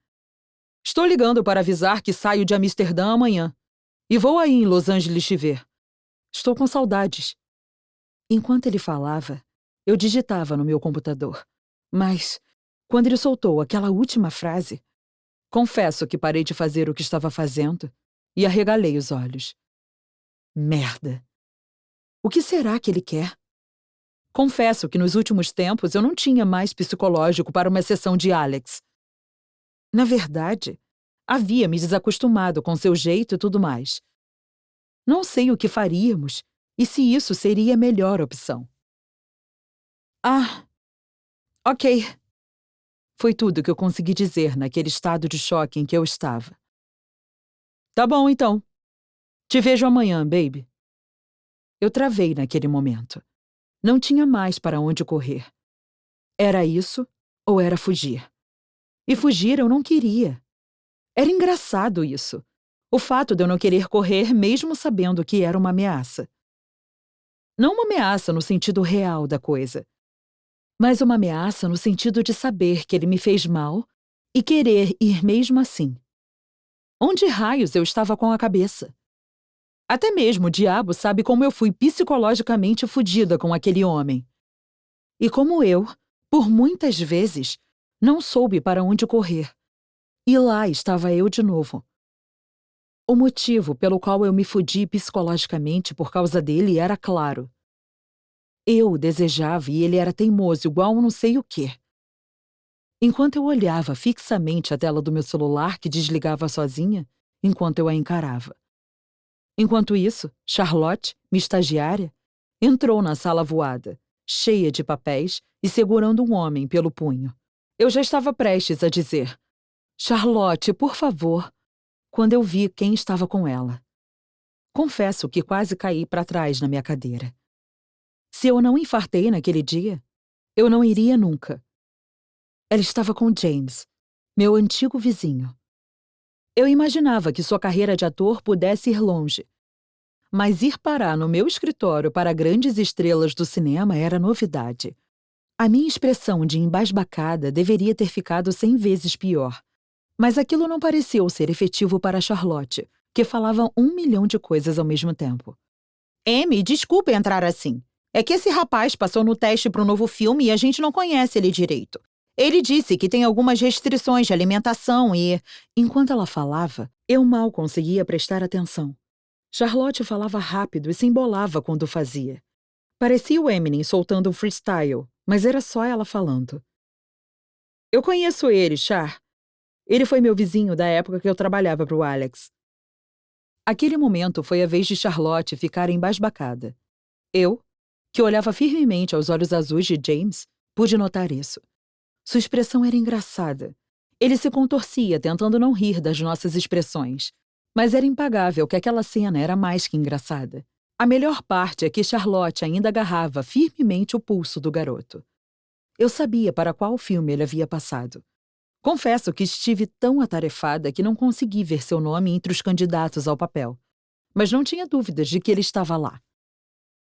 A: Estou ligando para avisar que saio de Amsterdã amanhã. E vou aí em Los Angeles te ver. Estou com saudades. Enquanto ele falava, eu digitava no meu computador. Mas, quando ele soltou aquela última frase, confesso que parei de fazer o que estava fazendo e arregalei os olhos. Merda! O que será que ele quer? Confesso que nos últimos tempos eu não tinha mais psicológico para uma sessão de Alex. Na verdade, havia me desacostumado com seu jeito e tudo mais. Não sei o que faríamos e se isso seria a melhor opção. Ah, ok. Foi tudo que eu consegui dizer naquele estado de choque em que eu estava. Tá bom, então. Te vejo amanhã, baby. Eu travei naquele momento. Não tinha mais para onde correr. Era isso ou era fugir? E fugir eu não queria. Era engraçado isso. O fato de eu não querer correr mesmo sabendo que era uma ameaça. Não uma ameaça no sentido real da coisa, mas uma ameaça no sentido de saber que ele me fez mal e querer ir mesmo assim. Onde raios eu estava com a cabeça? Até mesmo o diabo sabe como eu fui psicologicamente fodida com aquele homem. E como eu, por muitas vezes, não soube para onde correr. E lá estava eu de novo. O motivo pelo qual eu me fodi psicologicamente por causa dele era claro. Eu o desejava e ele era teimoso igual não sei o quê. Enquanto eu olhava fixamente a tela do meu celular que desligava sozinha, enquanto eu a encarava. Enquanto isso, Charlotte, minha estagiária, entrou na sala voada, cheia de papéis e segurando um homem pelo punho. Eu já estava prestes a dizer: Charlotte, por favor, quando eu vi quem estava com ela. Confesso que quase caí para trás na minha cadeira. Se eu não infartei naquele dia, eu não iria nunca. Ela estava com James, meu antigo vizinho. Eu imaginava que sua carreira de ator pudesse ir longe. Mas ir parar no meu escritório para grandes estrelas do cinema era novidade. A minha expressão de embasbacada deveria ter ficado 100 vezes pior. Mas aquilo não pareceu ser efetivo para Charlotte, que falava 1 milhão de coisas ao mesmo tempo. Amy, desculpe entrar assim. É que esse rapaz passou no teste para o novo filme e a gente não conhece ele direito. Ele disse que tem algumas restrições de alimentação e... Enquanto ela falava, eu mal conseguia prestar atenção. Charlotte falava rápido e se embolava quando fazia. Parecia o Eminem soltando um freestyle, mas era só ela falando. Eu conheço ele, Char. Ele foi meu vizinho da época que eu trabalhava para o Alex. Aquele momento foi a vez de Charlotte ficar embasbacada. Eu, que olhava firmemente aos olhos azuis de James, pude notar isso. Sua expressão era engraçada. Ele se contorcia tentando não rir das nossas expressões. Mas era impagável que aquela cena era mais que engraçada. A melhor parte é que Charlotte ainda agarrava firmemente o pulso do garoto. Eu sabia para qual filme ele havia passado. Confesso que estive tão atarefada que não consegui ver seu nome entre os candidatos ao papel. Mas não tinha dúvidas de que ele estava lá.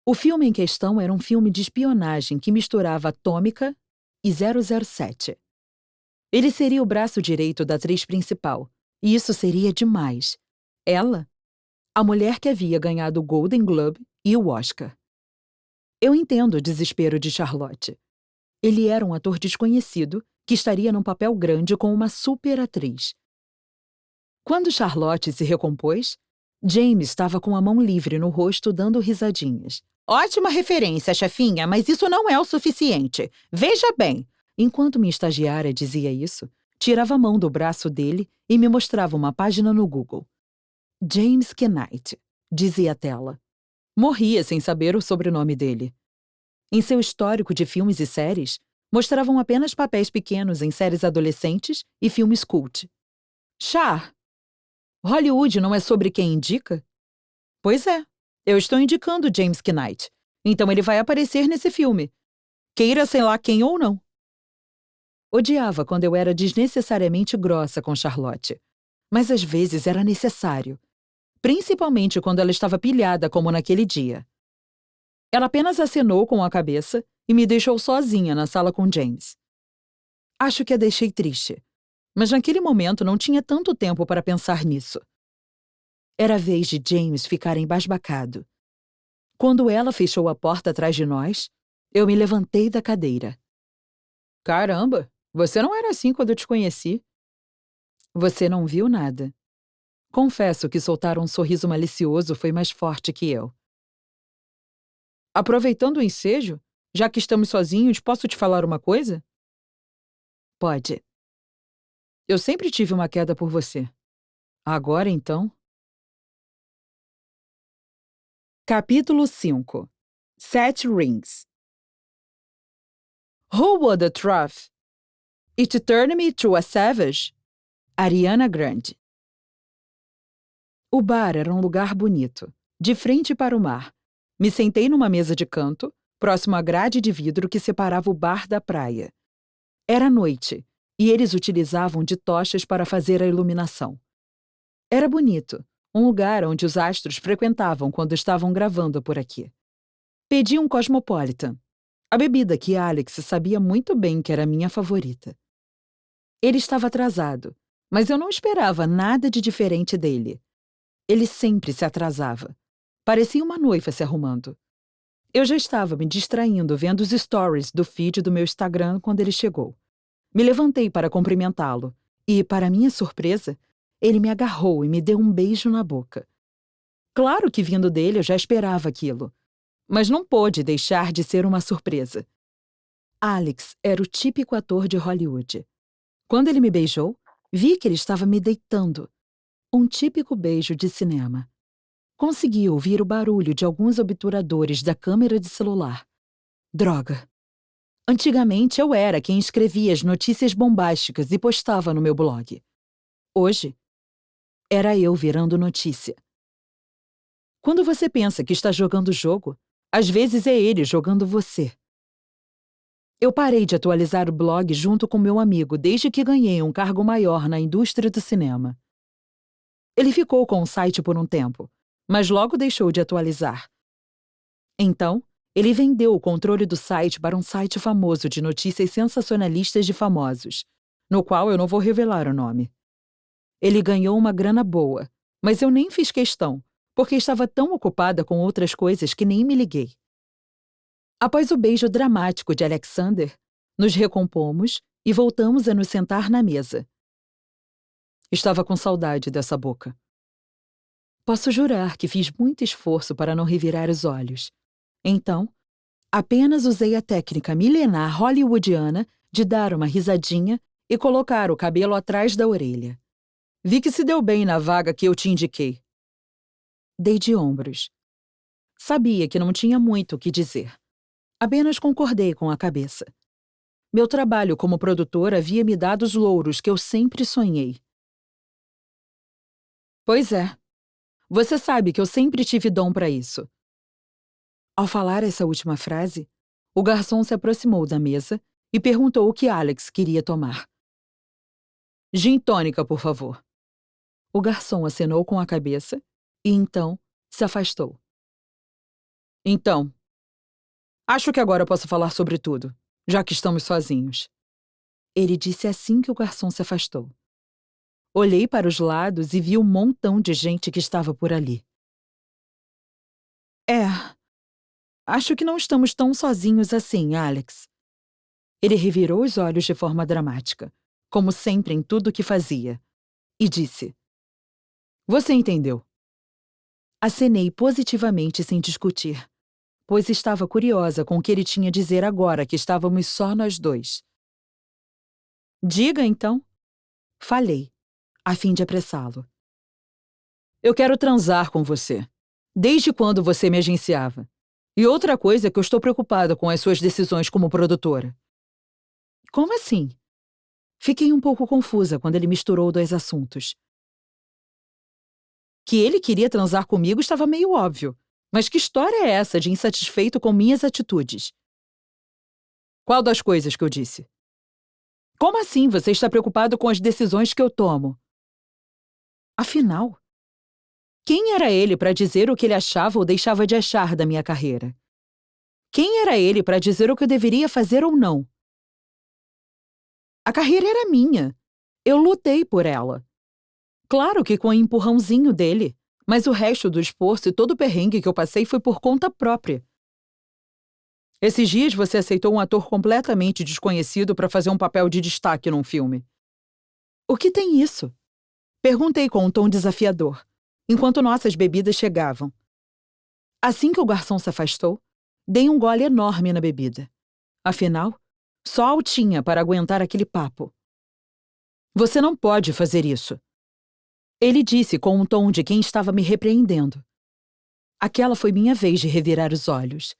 A: O filme em questão era um filme de espionagem que misturava Atômica e 007. Ele seria o braço direito da atriz principal, e isso seria demais. Ela, a mulher que havia ganhado o Golden Globe e o Oscar. Eu entendo o desespero de Charlotte. Ele era um ator desconhecido que estaria num papel grande com uma super atriz. Quando Charlotte se recompôs, James estava com a mão livre no rosto dando risadinhas. Ótima referência, chefinha, mas isso não é o suficiente. Veja bem. Enquanto minha estagiária dizia isso, tirava a mão do braço dele e me mostrava uma página no Google. James Knight, dizia a tela. Morria sem saber o sobrenome dele. Em seu histórico de filmes e séries, mostravam apenas papéis pequenos em séries adolescentes e filmes cult. Char, Hollywood não é sobre quem indica? Pois é, eu estou indicando James Knight. Então ele vai aparecer nesse filme. Queira sei lá quem ou não. Odiava quando eu era desnecessariamente grossa com Charlotte. Mas às vezes era necessário. Principalmente quando ela estava pilhada como naquele dia. Ela apenas acenou com a cabeça e me deixou sozinha na sala com James. Acho que a deixei triste, mas naquele momento não tinha tanto tempo para pensar nisso. Era a vez de James ficar embasbacado. Quando ela fechou a porta atrás de nós, eu me levantei da cadeira. Caramba, você não era assim quando eu te conheci. Você não viu nada. Confesso que soltar um sorriso malicioso foi mais forte que eu. Aproveitando o ensejo, já que estamos sozinhos, posso te falar uma coisa? Pode. Eu sempre tive uma queda por você. Agora, então? Capítulo 5. 7 Rings. Who would have thought? It turned me to a savage? Ariana Grande. O bar era um lugar bonito, de frente para o mar. Me sentei numa mesa de canto, próximo à grade de vidro que separava o bar da praia. Era noite, e eles utilizavam de tochas para fazer a iluminação. Era bonito, um lugar onde os astros frequentavam quando estavam gravando por aqui. Pedi um Cosmopolitan, a bebida que Alex sabia muito bem que era minha favorita. Ele estava atrasado, mas eu não esperava nada de diferente dele. Ele sempre se atrasava. Parecia uma noiva se arrumando. Eu já estava me distraindo vendo os stories do feed do meu Instagram quando ele chegou. Me levantei para cumprimentá-lo e, para minha surpresa, ele me agarrou e me deu um beijo na boca. Claro que vindo dele eu já esperava aquilo, mas não pôde deixar de ser uma surpresa. Alex era o típico ator de Hollywood. Quando ele me beijou, vi que ele estava me deitando. Um típico beijo de cinema. Consegui ouvir o barulho de alguns obturadores da câmera de celular. Droga! Antigamente eu era quem escrevia as notícias bombásticas e postava no meu blog. Hoje, era eu virando notícia. Quando você pensa que está jogando o jogo, às vezes é ele jogando você. Eu parei de atualizar o blog junto com meu amigo desde que ganhei um cargo maior na indústria do cinema. Ele ficou com o site por um tempo, mas logo deixou de atualizar. Então, ele vendeu o controle do site para um site famoso de notícias sensacionalistas de famosos, no qual eu não vou revelar o nome. Ele ganhou uma grana boa, mas eu nem fiz questão, porque estava tão ocupada com outras coisas que nem me liguei. Após o beijo dramático de Alexander, nos recompomos e voltamos a nos sentar na mesa. Estava com saudade dessa boca. Posso jurar que fiz muito esforço para não revirar os olhos. Então, apenas usei a técnica milenar hollywoodiana de dar uma risadinha e colocar o cabelo atrás da orelha. Vi que se deu bem na vaga que eu te indiquei. Dei de ombros. Sabia que não tinha muito o que dizer. Apenas concordei com a cabeça. Meu trabalho como produtora havia me dado os louros que eu sempre sonhei. Pois é. Você sabe que eu sempre tive dom para isso. Ao falar essa última frase, o garçom se aproximou da mesa e perguntou o que Alex queria tomar. Gin tônica, por favor. O garçom acenou com a cabeça e, então, se afastou. Então, acho que agora posso falar sobre tudo, já que estamos sozinhos. Ele disse assim que o garçom se afastou. Olhei para os lados e vi um montão de gente que estava por ali. Acho que não estamos tão sozinhos assim, Alex. Ele revirou os olhos de forma dramática, como sempre em tudo o que fazia, e disse: Você entendeu. Acenei positivamente sem discutir, pois estava curiosa com o que ele tinha a dizer agora que estávamos só nós dois. Diga, então. Falei, a fim de apressá-lo. Eu quero transar com você. Desde quando você me agenciava? E outra coisa é que eu estou preocupada com as suas decisões como produtora. Como assim? Fiquei um pouco confusa quando ele misturou dois assuntos. Que ele queria transar comigo estava meio óbvio. Mas que história é essa de insatisfeito com minhas atitudes? Qual das coisas que eu disse? Como assim você está preocupado com as decisões que eu tomo? Afinal, quem era ele para dizer o que ele achava ou deixava de achar da minha carreira? Quem era ele para dizer o que eu deveria fazer ou não? A carreira era minha. Eu lutei por ela. Claro que com o empurrãozinho dele, mas o resto do esforço e todo o perrengue que eu passei foi por conta própria. Esses dias você aceitou um ator completamente desconhecido para fazer um papel de destaque num filme. O que tem isso? Perguntei com um tom desafiador, enquanto nossas bebidas chegavam. Assim que o garçom se afastou, dei um gole enorme na bebida. Afinal, só eu tinha para aguentar aquele papo. Você não pode fazer isso. Ele disse com um tom de quem estava me repreendendo. Aquela foi minha vez de revirar os olhos.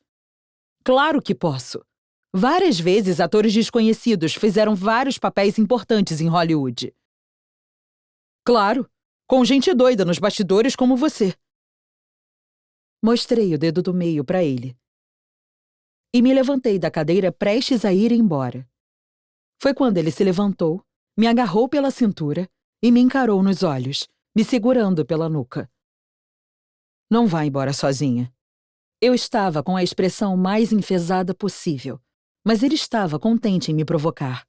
A: Claro que posso. Várias vezes atores desconhecidos fizeram vários papéis importantes em Hollywood. Claro, com gente doida nos bastidores como você. Mostrei o dedo do meio para ele. E me levantei da cadeira prestes a ir embora. Foi quando ele se levantou, me agarrou pela cintura e me encarou nos olhos, me segurando pela nuca. Não vá embora sozinha. Eu estava com a expressão mais enfesada possível, mas ele estava contente em me provocar.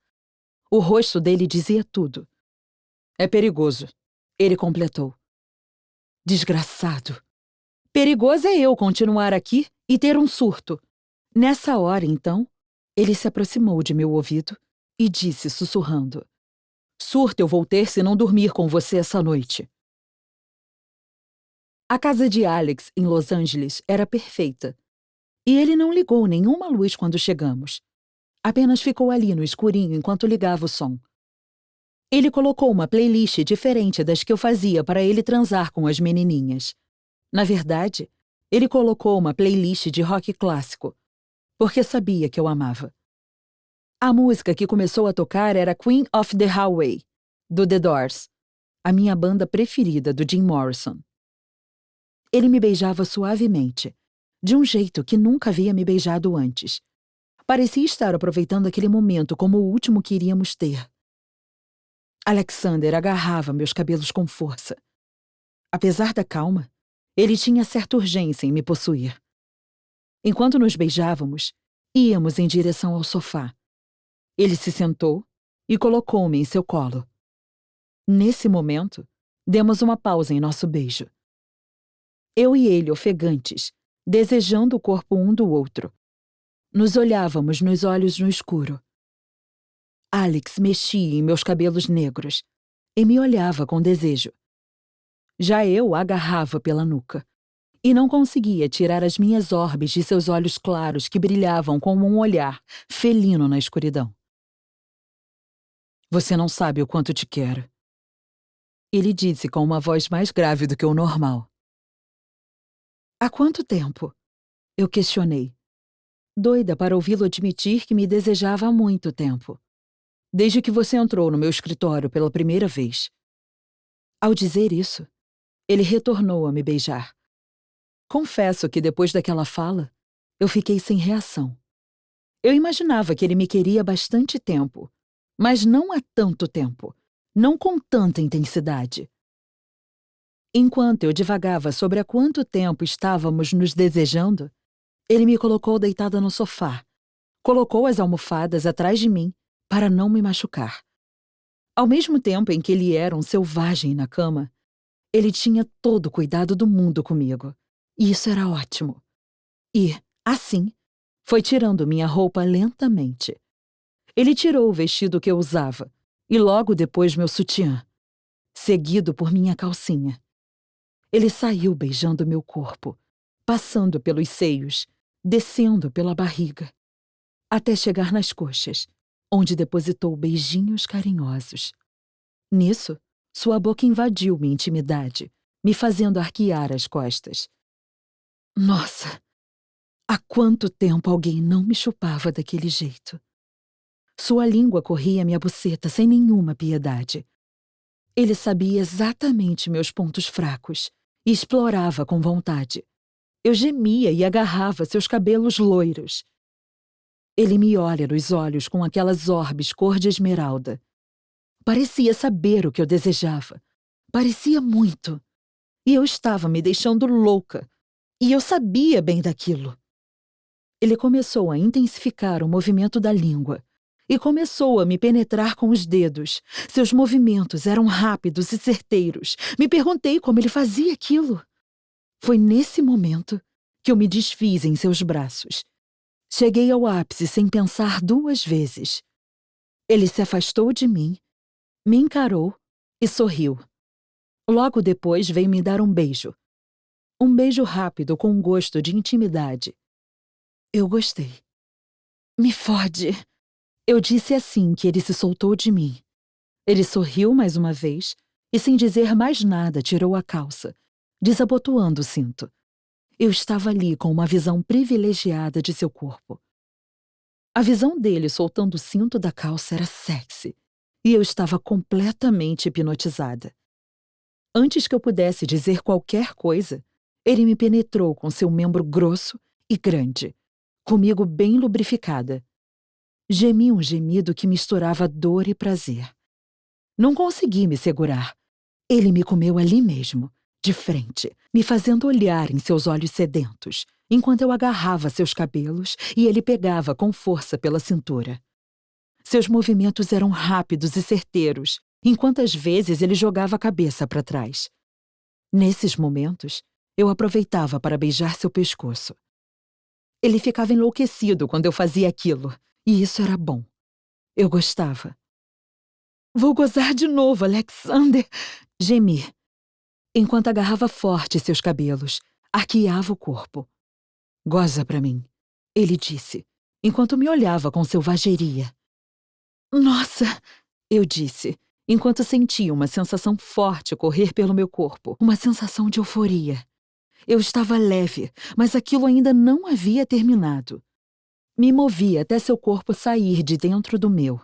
A: O rosto dele dizia tudo. É perigoso, ele completou. Desgraçado. Perigoso é eu continuar aqui e ter um surto. Nessa hora, então, ele se aproximou de meu ouvido e disse, sussurrando: Surto eu vou ter se não dormir com você essa noite. A casa de Alex, em Los Angeles, era perfeita. E ele não ligou nenhuma luz quando chegamos. Apenas ficou ali no escurinho enquanto ligava o som. Ele colocou uma playlist diferente das que eu fazia para ele transar com as menininhas. Na verdade, ele colocou uma playlist de rock clássico, porque sabia que eu amava. A música que começou a tocar era Queen of the Highway, do The Doors, a minha banda preferida do Jim Morrison. Ele me beijava suavemente, de um jeito que nunca havia me beijado antes. Parecia estar aproveitando aquele momento como o último que iríamos ter. Alexander agarrava meus cabelos com força. Apesar da calma, Ele tinha certa urgência em me possuir. Enquanto nos beijávamos, íamos em direção ao sofá. Ele se sentou e colocou-me em seu colo. Nesse momento, demos uma pausa em nosso beijo. Eu e ele ofegantes, desejando o corpo um do outro. Nos olhávamos nos olhos no escuro. Alex mexia em meus cabelos negros e me olhava com desejo. Já eu o agarrava pela nuca e não conseguia tirar as minhas orbes de seus olhos claros que brilhavam como um olhar felino na escuridão. Você não sabe o quanto te quero. Ele disse com uma voz mais grave do que o normal. Há quanto tempo? Eu questionei, doida para ouvi-lo admitir que me desejava há muito tempo. Desde que você entrou no meu escritório pela primeira vez. Ao dizer isso, ele retornou a me beijar. Confesso que depois daquela fala, eu fiquei sem reação. Eu imaginava que ele me queria há bastante tempo, mas não há tanto tempo, não com tanta intensidade. Enquanto eu divagava sobre há quanto tempo estávamos nos desejando, ele me colocou deitada no sofá, colocou as almofadas atrás de mim para não me machucar. Ao mesmo tempo em que ele era um selvagem na cama, ele tinha todo o cuidado do mundo comigo, e isso era ótimo. E, assim, foi tirando minha roupa lentamente. Ele tirou o vestido que eu usava, e logo depois meu sutiã, seguido por minha calcinha. Ele saiu beijando meu corpo, passando pelos seios, descendo pela barriga, até chegar nas coxas, onde depositou beijinhos carinhosos. Nisso, sua boca invadiu minha intimidade, me fazendo arquear as costas. Nossa! Há quanto tempo alguém não me chupava daquele jeito? Sua língua corria minha buceta sem nenhuma piedade. Ele sabia exatamente meus pontos fracos e explorava com vontade. Eu gemia e agarrava seus cabelos loiros. Ele me olha nos olhos com aquelas orbes cor de esmeralda. Parecia saber o que eu desejava. Parecia muito. E eu estava me deixando louca. E eu sabia bem daquilo. Ele começou a intensificar o movimento da língua e começou a me penetrar com os dedos. Seus movimentos eram rápidos e certeiros. Me perguntei como ele fazia aquilo. Foi nesse momento que eu me desfiz em seus braços. Cheguei ao ápice sem pensar duas vezes. Ele se afastou de mim, me encarou e sorriu. Logo depois veio me dar um beijo. Um beijo rápido com gosto de intimidade. Eu gostei. Me fode! Eu disse assim que ele se soltou de mim. Ele sorriu mais uma vez e, sem dizer mais nada, tirou a calça, desabotoando o cinto. Eu estava ali com uma visão privilegiada de seu corpo. A visão dele soltando o cinto da calça era sexy, e eu estava completamente hipnotizada. Antes que eu pudesse dizer qualquer coisa, ele me penetrou com seu membro grosso e grande, comigo bem lubrificada. Gemi um gemido que misturava dor e prazer. Não consegui me segurar. Ele me comeu ali mesmo, de frente, me fazendo olhar em seus olhos sedentos, enquanto eu agarrava seus cabelos e ele pegava com força pela cintura. Seus movimentos eram rápidos e certeiros, enquanto às vezes ele jogava a cabeça para trás. Nesses momentos, eu aproveitava para beijar seu pescoço. Ele ficava enlouquecido quando eu fazia aquilo, e isso era bom. Eu gostava. Vou gozar de novo, Alexander! Gemi, enquanto agarrava forte seus cabelos, arqueava o corpo. Goza pra mim, ele disse, enquanto me olhava com selvageria. Nossa! Eu disse, enquanto sentia uma sensação forte correr pelo meu corpo, uma sensação de euforia. Eu estava leve, mas aquilo ainda não havia terminado. Me movi até seu corpo sair de dentro do meu.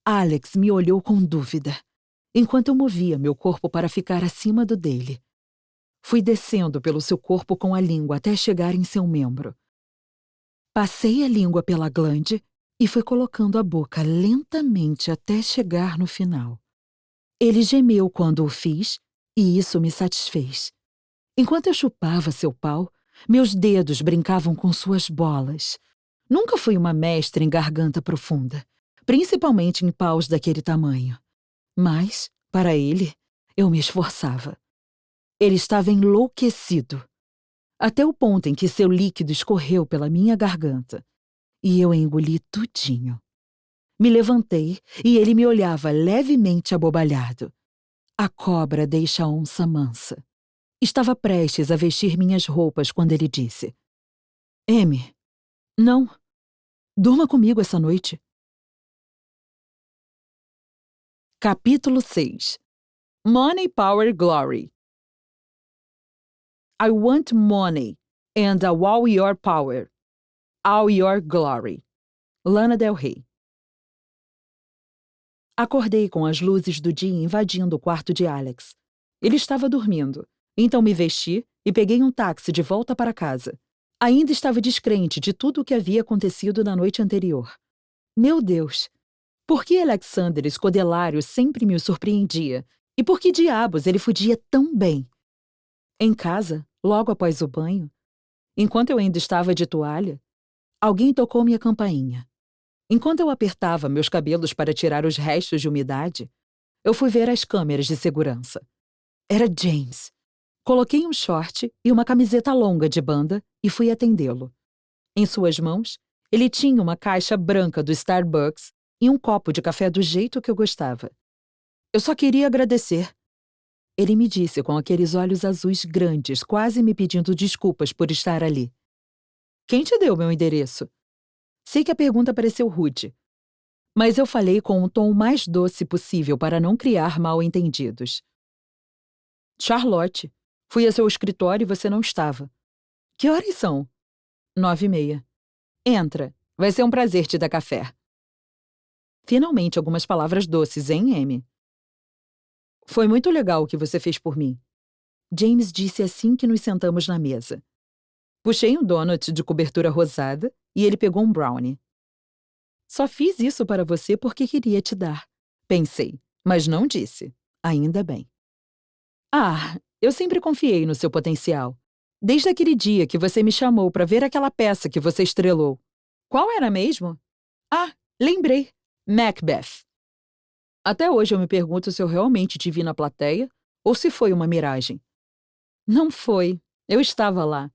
A: Alex me olhou com dúvida, enquanto eu movia meu corpo para ficar acima do dele. Fui descendo pelo seu corpo com a língua até chegar em seu membro. Passei a língua pela glande e fui colocando a boca lentamente até chegar no final. Ele gemeu quando o fiz, e isso me satisfez. Enquanto eu chupava seu pau, meus dedos brincavam com suas bolas. Nunca fui uma mestra em garganta profunda, principalmente em paus daquele tamanho. Mas, para ele, eu me esforçava. Ele estava enlouquecido, até o ponto em que seu líquido escorreu pela minha garganta, e eu engoli tudinho. Me levantei e ele me olhava levemente abobalhado. A cobra deixa a onça mansa. Estava prestes a vestir minhas roupas quando ele disse: Amy, não. Durma comigo essa noite. Capítulo 6. Money, Power, Glory. I want money, and all your power, all your glory. Lana Del Rey. Acordei com as luzes do dia invadindo o quarto de Alex. Ele estava dormindo, então me vesti e peguei um táxi de volta para casa. Ainda estava descrente de tudo o que havia acontecido na noite anterior. Meu Deus! Por que Alexander Escodelário sempre me surpreendia? E por que diabos ele fugia tão bem? Em casa, logo após o banho, enquanto eu ainda estava de toalha, alguém tocou minha campainha. Enquanto eu apertava meus cabelos para tirar os restos de umidade, eu fui ver as câmeras de segurança. Era James. Coloquei um short e uma camiseta longa de banda e fui atendê-lo. Em suas mãos, ele tinha uma caixa branca do Starbucks e um copo de café do jeito que eu gostava. Eu só queria agradecer. Ele me disse com aqueles olhos azuis grandes, quase me pedindo desculpas por estar ali. Quem te deu meu endereço? Sei que a pergunta pareceu rude, mas eu falei com o tom mais doce possível para não criar mal-entendidos. Charlotte, fui a seu escritório e você não estava. Que horas são? 9:30. Entra, vai ser um prazer te dar café. Finalmente algumas palavras doces, hein, Amy? Foi muito legal o que você fez por mim. James disse assim que nos sentamos na mesa. Puxei um donut de cobertura rosada e ele pegou um brownie. Só fiz isso para você porque queria te dar. Pensei, mas não disse. Ainda bem. Ah, eu sempre confiei no seu potencial. Desde aquele dia que você me chamou para ver aquela peça que você estrelou. Qual era mesmo? Ah, lembrei. Macbeth. Até hoje eu me pergunto se eu realmente te vi na plateia ou se foi uma miragem. Não foi. Eu estava lá.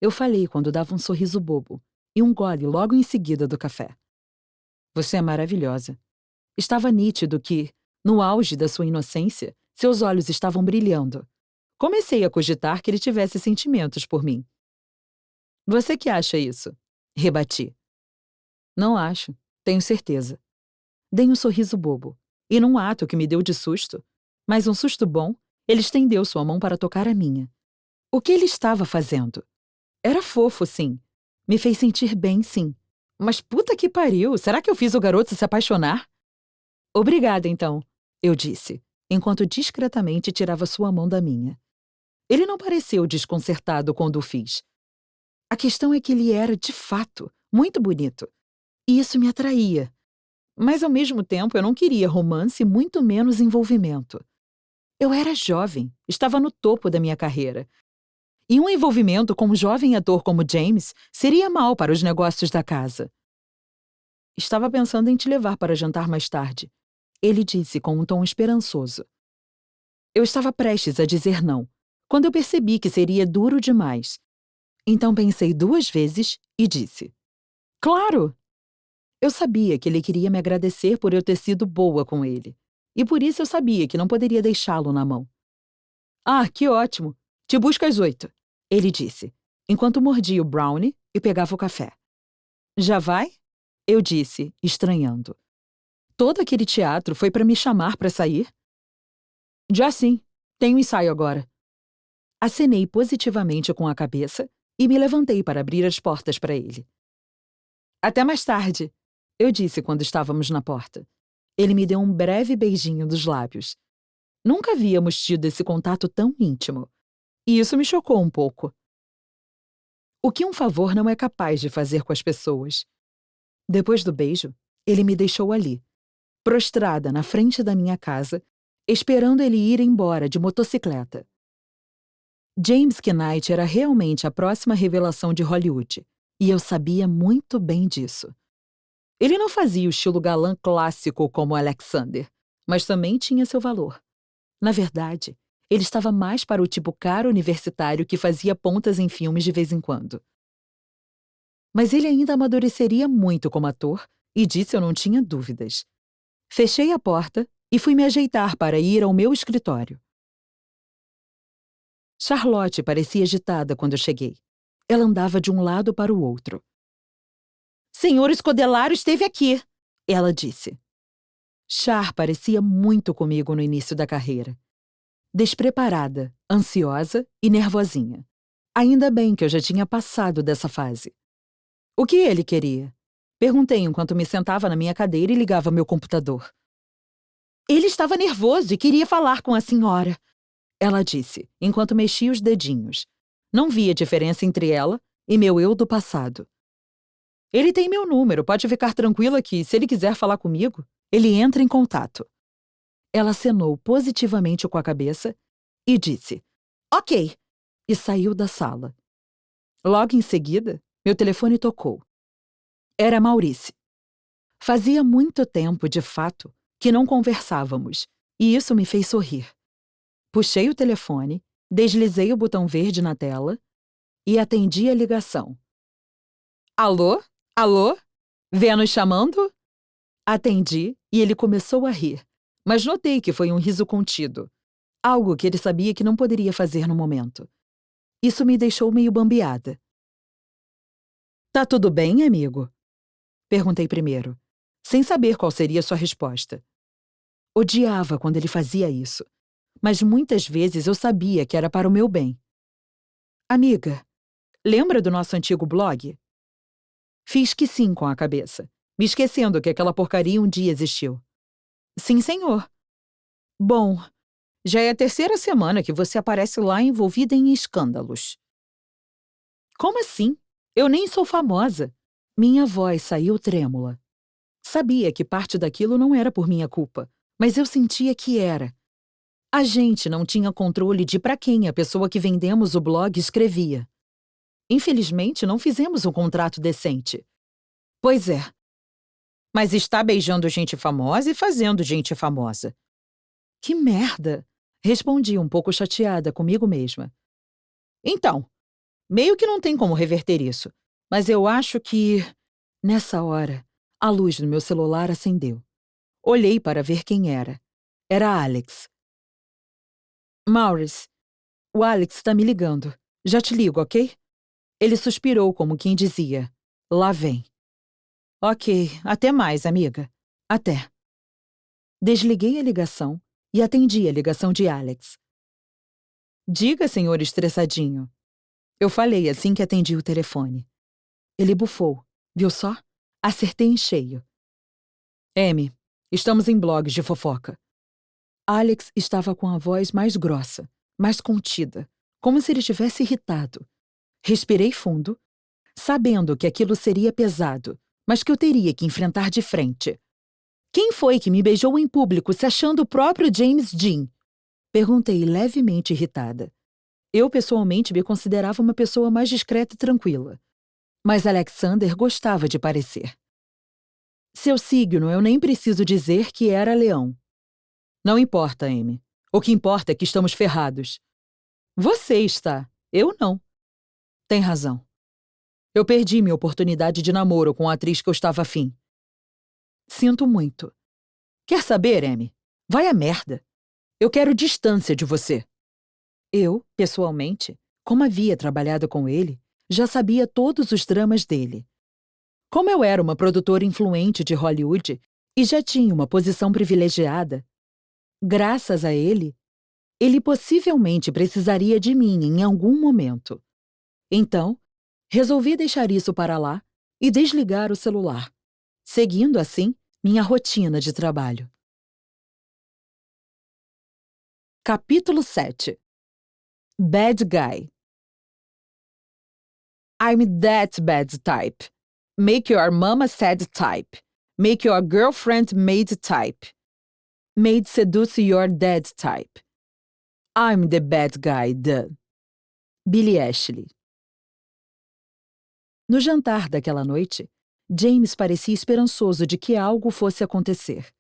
A: Eu falei quando dava um sorriso bobo e um gole logo em seguida do café. Você é maravilhosa. Estava nítido que, no auge da sua inocência, seus olhos estavam brilhando. Comecei a cogitar que ele tivesse sentimentos por mim. Você que acha isso? Rebati. Não acho, tenho certeza. Dei um sorriso bobo, e num ato que me deu de susto, mas um susto bom, ele estendeu sua mão para tocar a minha. O que ele estava fazendo? Era fofo, sim. Me fez sentir bem, sim. Mas puta que pariu, será que eu fiz o garoto se apaixonar? Obrigada, então, eu disse, enquanto discretamente tirava sua mão da minha. Ele não pareceu desconcertado quando o fiz. A questão é que ele era, de fato, muito bonito. E isso me atraía. Mas, ao mesmo tempo, eu não queria romance e muito menos envolvimento. Eu era jovem, estava no topo da minha carreira. E um envolvimento com um jovem ator como James seria mal para os negócios da casa. Estava pensando em te levar para jantar mais tarde, ele disse com um tom esperançoso. Eu estava prestes a dizer não, quando eu percebi que seria duro demais. Então pensei 2 vezes e disse: Claro! Eu sabia que ele queria me agradecer por eu ter sido boa com ele, e por isso eu sabia que não poderia deixá-lo na mão. Ah, que ótimo! Te busco às 8, ele disse, enquanto mordia o brownie e pegava o café. Já vai? Eu disse, estranhando. Todo aquele teatro foi para me chamar para sair? Já sim, tenho ensaio agora. Acenei positivamente com a cabeça e me levantei para abrir as portas para ele. Até mais tarde, eu disse quando estávamos na porta. Ele me deu um breve beijinho dos lábios. Nunca havíamos tido esse contato tão íntimo. E isso me chocou um pouco. O que um favor não é capaz de fazer com as pessoas. Depois do beijo, ele me deixou ali, prostrada na frente da minha casa, esperando ele ir embora de motocicleta. James Knight era realmente a próxima revelação de Hollywood, e eu sabia muito bem disso. Ele não fazia o estilo galã clássico como Alexander, mas também tinha seu valor. Na verdade, ele estava mais para o tipo cara universitário que fazia pontas em filmes de vez em quando. Mas ele ainda amadureceria muito como ator, e disso eu não tinha dúvidas. Fechei a porta e fui me ajeitar para ir ao meu escritório. Charlotte parecia agitada quando eu cheguei. Ela andava de um lado para o outro. Senhor Escodelaro esteve aqui, ela disse. Char parecia muito comigo no início da carreira. Despreparada, ansiosa e nervosinha. Ainda bem que eu já tinha passado dessa fase. O que ele queria? Perguntei enquanto me sentava na minha cadeira e ligava meu computador. Ele estava nervoso e queria falar com a senhora, ela disse, enquanto mexia os dedinhos. Não via diferença entre ela e meu eu do passado. Ele tem meu número, pode ficar tranquila que, se ele quiser falar comigo, ele entra em contato. Ela acenou positivamente com a cabeça e disse, ok, e saiu da sala. Logo em seguida, meu telefone tocou. Era Maurice. Fazia muito tempo, de fato, que não conversávamos, e isso me fez sorrir. Puxei o telefone, deslizei o botão verde na tela e atendi a ligação. Alô? Alô? Vênus chamando? Atendi e ele começou a rir, mas notei que foi um riso contido, algo que ele sabia que não poderia fazer no momento. Isso me deixou meio bambeada. Tá tudo bem, amigo? Perguntei primeiro, sem saber qual seria sua resposta. Odiava quando ele fazia isso, mas muitas vezes eu sabia que era para o meu bem. Amiga, lembra do nosso antigo blog? Fiz que sim com a cabeça, me esquecendo que aquela porcaria um dia existiu. Sim, senhor. Bom, já é a terceira semana que você aparece lá envolvida em escândalos. Como assim? Eu nem sou famosa. Minha voz saiu trêmula. Sabia que parte daquilo não era por minha culpa, mas eu sentia que era. A gente não tinha controle de para quem a pessoa que vendemos o blog escrevia. Infelizmente, não fizemos um contrato decente. Pois é. Mas está beijando gente famosa e fazendo gente famosa. Que merda! Respondi um pouco chateada comigo mesma. Então, meio que não tem como reverter isso, mas eu acho que... Nessa hora, a luz do meu celular acendeu. Olhei para ver quem era. Era Alex. Maurice, o Alex está me ligando. Já te ligo, ok? Ele suspirou como quem dizia, lá vem. Ok, até mais, amiga. Até. Desliguei a ligação e atendi a ligação de Alex. Diga, senhor estressadinho. Eu falei assim que atendi o telefone. Ele bufou. Viu só? Acertei em cheio. Amy, estamos em blogs de fofoca. Alex estava com a voz mais grossa, mais contida, como se ele estivesse irritado. Respirei fundo, sabendo que aquilo seria pesado, mas que eu teria que enfrentar de frente. Quem foi que me beijou em público se achando o próprio James Dean? Perguntei levemente irritada. Eu, pessoalmente, me considerava uma pessoa mais discreta e tranquila. Mas Alexander gostava de parecer. Seu signo eu nem preciso dizer que era leão. Não importa, Amy. O que importa é que estamos ferrados. Você está, eu não. Tem razão. Eu perdi minha oportunidade de namoro com a atriz que eu estava afim. Sinto muito. Quer saber, Amy? Vai a merda. Eu quero distância de você. Eu, pessoalmente, como havia trabalhado com ele, já sabia todos os dramas dele. Como eu era uma produtora influente de Hollywood e já tinha uma posição privilegiada, graças a ele, ele possivelmente precisaria de mim em algum momento. Então, resolvi deixar isso para lá e desligar o celular, seguindo assim minha rotina de trabalho. Capítulo 7. Bad Guy. I'm that bad type. Make your mama sad type. Make your girlfriend maid type. Maid seduce your dad type. I'm the bad guy, duh. Billie Ashley. No jantar daquela noite, James parecia esperançoso de que algo fosse acontecer.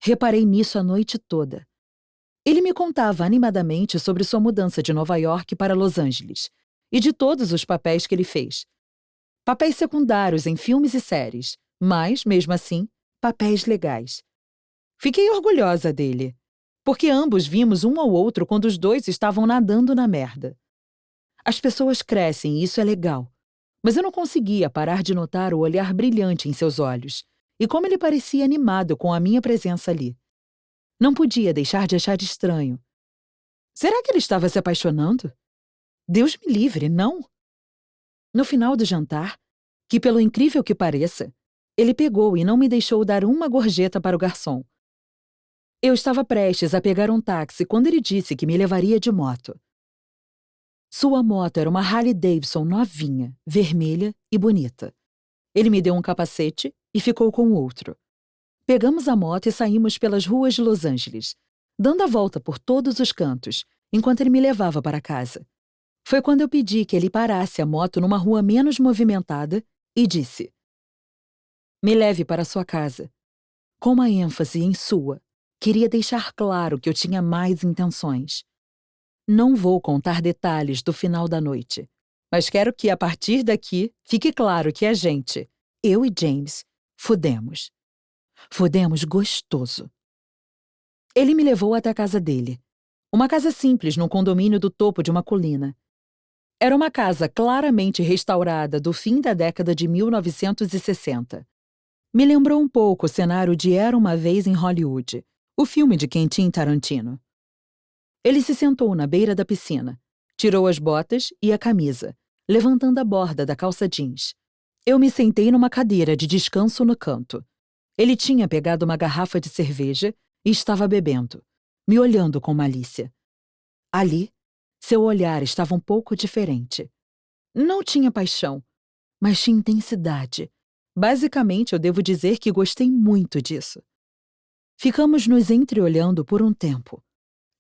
A: Reparei nisso a noite toda. Ele me contava animadamente sobre sua mudança de Nova York para Los Angeles e de todos os papéis que ele fez. Papéis secundários em filmes e séries, mas, mesmo assim, papéis legais. Fiquei orgulhosa dele, porque ambos vimos um ao outro quando os dois estavam nadando na merda. As pessoas crescem e isso é legal, mas eu não conseguia parar de notar o olhar brilhante em seus olhos e como ele parecia animado com a minha presença ali. Não podia deixar de achar estranho. Será que ele estava se apaixonando? Deus me livre, não? No final do jantar, que pelo incrível que pareça, ele pegou e não me deixou dar uma gorjeta para o garçom. Eu estava prestes a pegar um táxi quando ele disse que me levaria de moto. Sua moto era uma Harley-Davidson novinha, vermelha e bonita. Ele me deu um capacete e ficou com o outro. Pegamos a moto e saímos pelas ruas de Los Angeles, dando a volta por todos os cantos, enquanto ele me levava para casa. Foi quando eu pedi que ele parasse a moto numa rua menos movimentada e disse: "Me leve para sua casa." Com uma ênfase em sua, queria deixar claro que eu tinha mais intenções. Não vou contar detalhes do final da noite, mas quero que, a partir daqui, fique claro que a gente, eu e James, fudemos. Fudemos gostoso. Ele me levou até a casa dele. Uma casa simples num condomínio do topo de uma colina. Era uma casa claramente restaurada do fim da década de 1960. Me lembrou um pouco o cenário de Era uma Vez em Hollywood, o filme de Quentin Tarantino. Ele se sentou na beira da piscina, tirou as botas e a camisa, levantando a borda da calça jeans. Eu me sentei numa cadeira de descanso no canto. Ele tinha pegado uma garrafa de cerveja e estava bebendo, me olhando com malícia. Ali, seu olhar estava um pouco diferente. Não tinha paixão, mas tinha intensidade. Basicamente, eu devo dizer que gostei muito disso. Ficamos nos entreolhando por um tempo.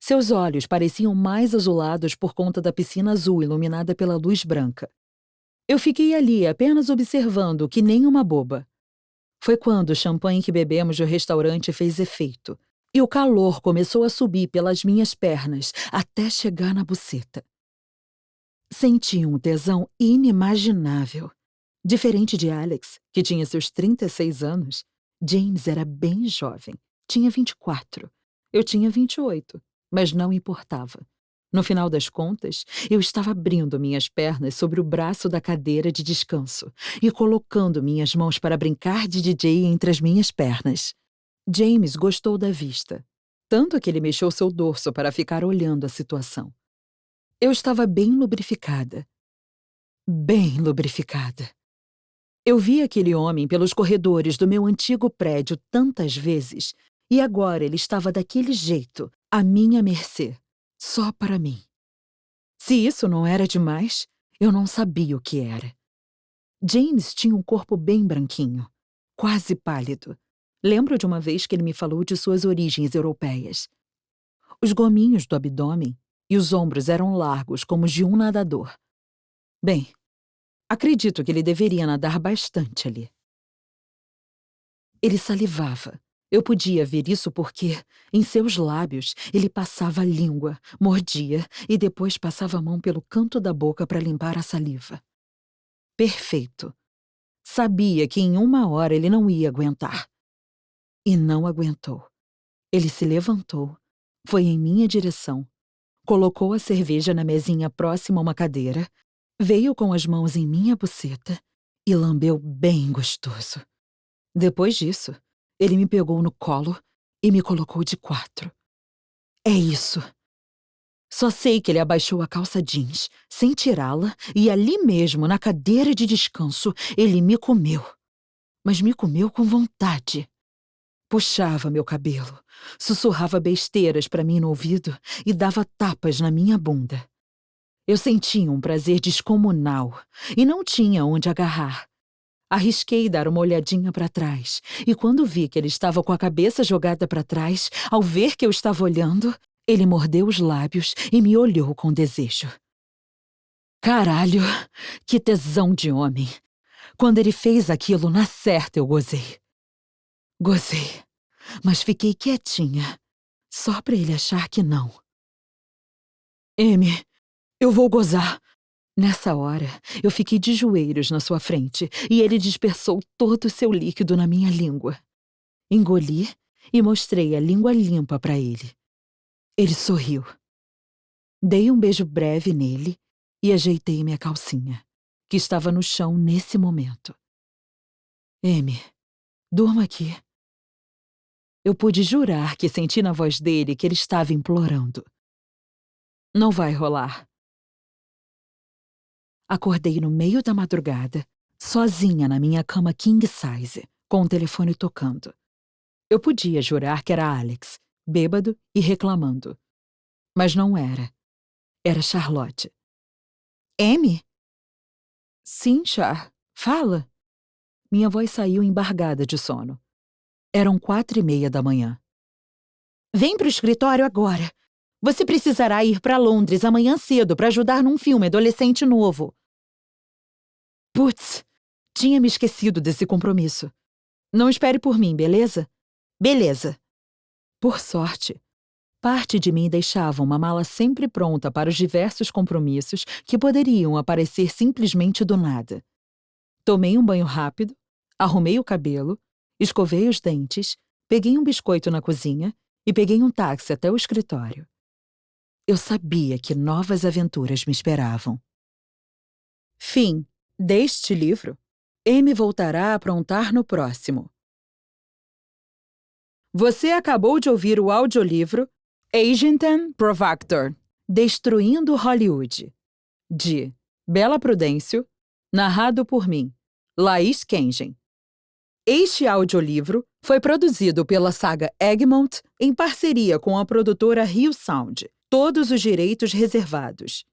A: Seus olhos pareciam mais azulados por conta da piscina azul iluminada pela luz branca. Eu fiquei ali apenas observando que nem uma boba. Foi quando o champanhe que bebemos no restaurante fez efeito e o calor começou a subir pelas minhas pernas até chegar na buceta. Senti um tesão inimaginável. Diferente de Alex, que tinha seus 36 anos, James era bem jovem, tinha 24. Eu tinha 28, mas não importava. No final das contas, eu estava abrindo minhas pernas sobre o braço da cadeira de descanso e colocando minhas mãos para brincar de DJ entre as minhas pernas. James gostou da vista, tanto que ele mexeu seu dorso para ficar olhando a situação. Eu estava bem lubrificada. Bem lubrificada. Eu vi aquele homem pelos corredores do meu antigo prédio tantas vezes e agora ele estava daquele jeito, à minha mercê, só para mim. Se isso não era demais, eu não sabia o que era. James tinha um corpo bem branquinho, quase pálido. Lembro de uma vez que ele me falou de suas origens europeias. Os gominhos do abdômen e os ombros eram largos como os de um nadador. Bem, acredito que ele deveria nadar bastante ali. Ele salivava. Eu podia ver isso porque, em seus lábios, ele passava a língua, mordia e depois passava a mão pelo canto da boca para limpar a saliva. Perfeito. Sabia que em uma hora ele não ia aguentar. E não aguentou. Ele se levantou, foi em minha direção, colocou a cerveja na mesinha próxima a uma cadeira, veio com as mãos em minha buceta e lambeu bem gostoso. Depois disso, ele me pegou no colo e me colocou de quatro. É isso. Só sei que ele abaixou a calça jeans, sem tirá-la, e ali mesmo, na cadeira de descanso, ele me comeu. Mas me comeu com vontade. Puxava meu cabelo, sussurrava besteiras para mim no ouvido e dava tapas na minha bunda. Eu sentia um prazer descomunal e não tinha onde agarrar. Arrisquei dar uma olhadinha para trás e quando vi que ele estava com a cabeça jogada para trás, ao ver que eu estava olhando, ele mordeu os lábios e me olhou com desejo. Caralho, que tesão de homem. Quando ele fez aquilo, na certa eu gozei. Gozei, mas fiquei quietinha, só pra ele achar que não. Amy, eu vou gozar. Nessa hora, eu fiquei de joelhos na sua frente e ele dispersou todo o seu líquido na minha língua. Engoli e mostrei a língua limpa pra ele. Ele sorriu. Dei um beijo breve nele e ajeitei minha calcinha, que estava no chão nesse momento. Amy, durma aqui. Eu pude jurar que senti na voz dele que ele estava implorando. Não vai rolar. Acordei no meio da madrugada, sozinha na minha cama king size, com o telefone tocando. Eu podia jurar que era Alex, bêbado e reclamando. Mas não era. Era Charlotte. Amy? Sim, Char. Fala. Minha voz saiu embargada de sono. Eram 4:30 da manhã. Vem pro escritório agora. Você precisará ir para Londres amanhã cedo para ajudar num filme adolescente novo. Putz, tinha me esquecido desse compromisso. Não espere por mim, beleza? Beleza. Por sorte, parte de mim deixava uma mala sempre pronta para os diversos compromissos que poderiam aparecer simplesmente do nada. Tomei um banho rápido, arrumei o cabelo, escovei os dentes, peguei um biscoito na cozinha e peguei um táxi até o escritório. Eu sabia que novas aventuras me esperavam. Fim deste livro. Amy voltará a aprontar no próximo. Você acabou de ouvir o audiolivro Agent and Provoctor, Destruindo Hollywood, de Bela Prudêncio, narrado por mim, Laís Kengen. Este audiolivro foi produzido pela Saga Egmont em parceria com a produtora Rio Sound. Todos os direitos reservados.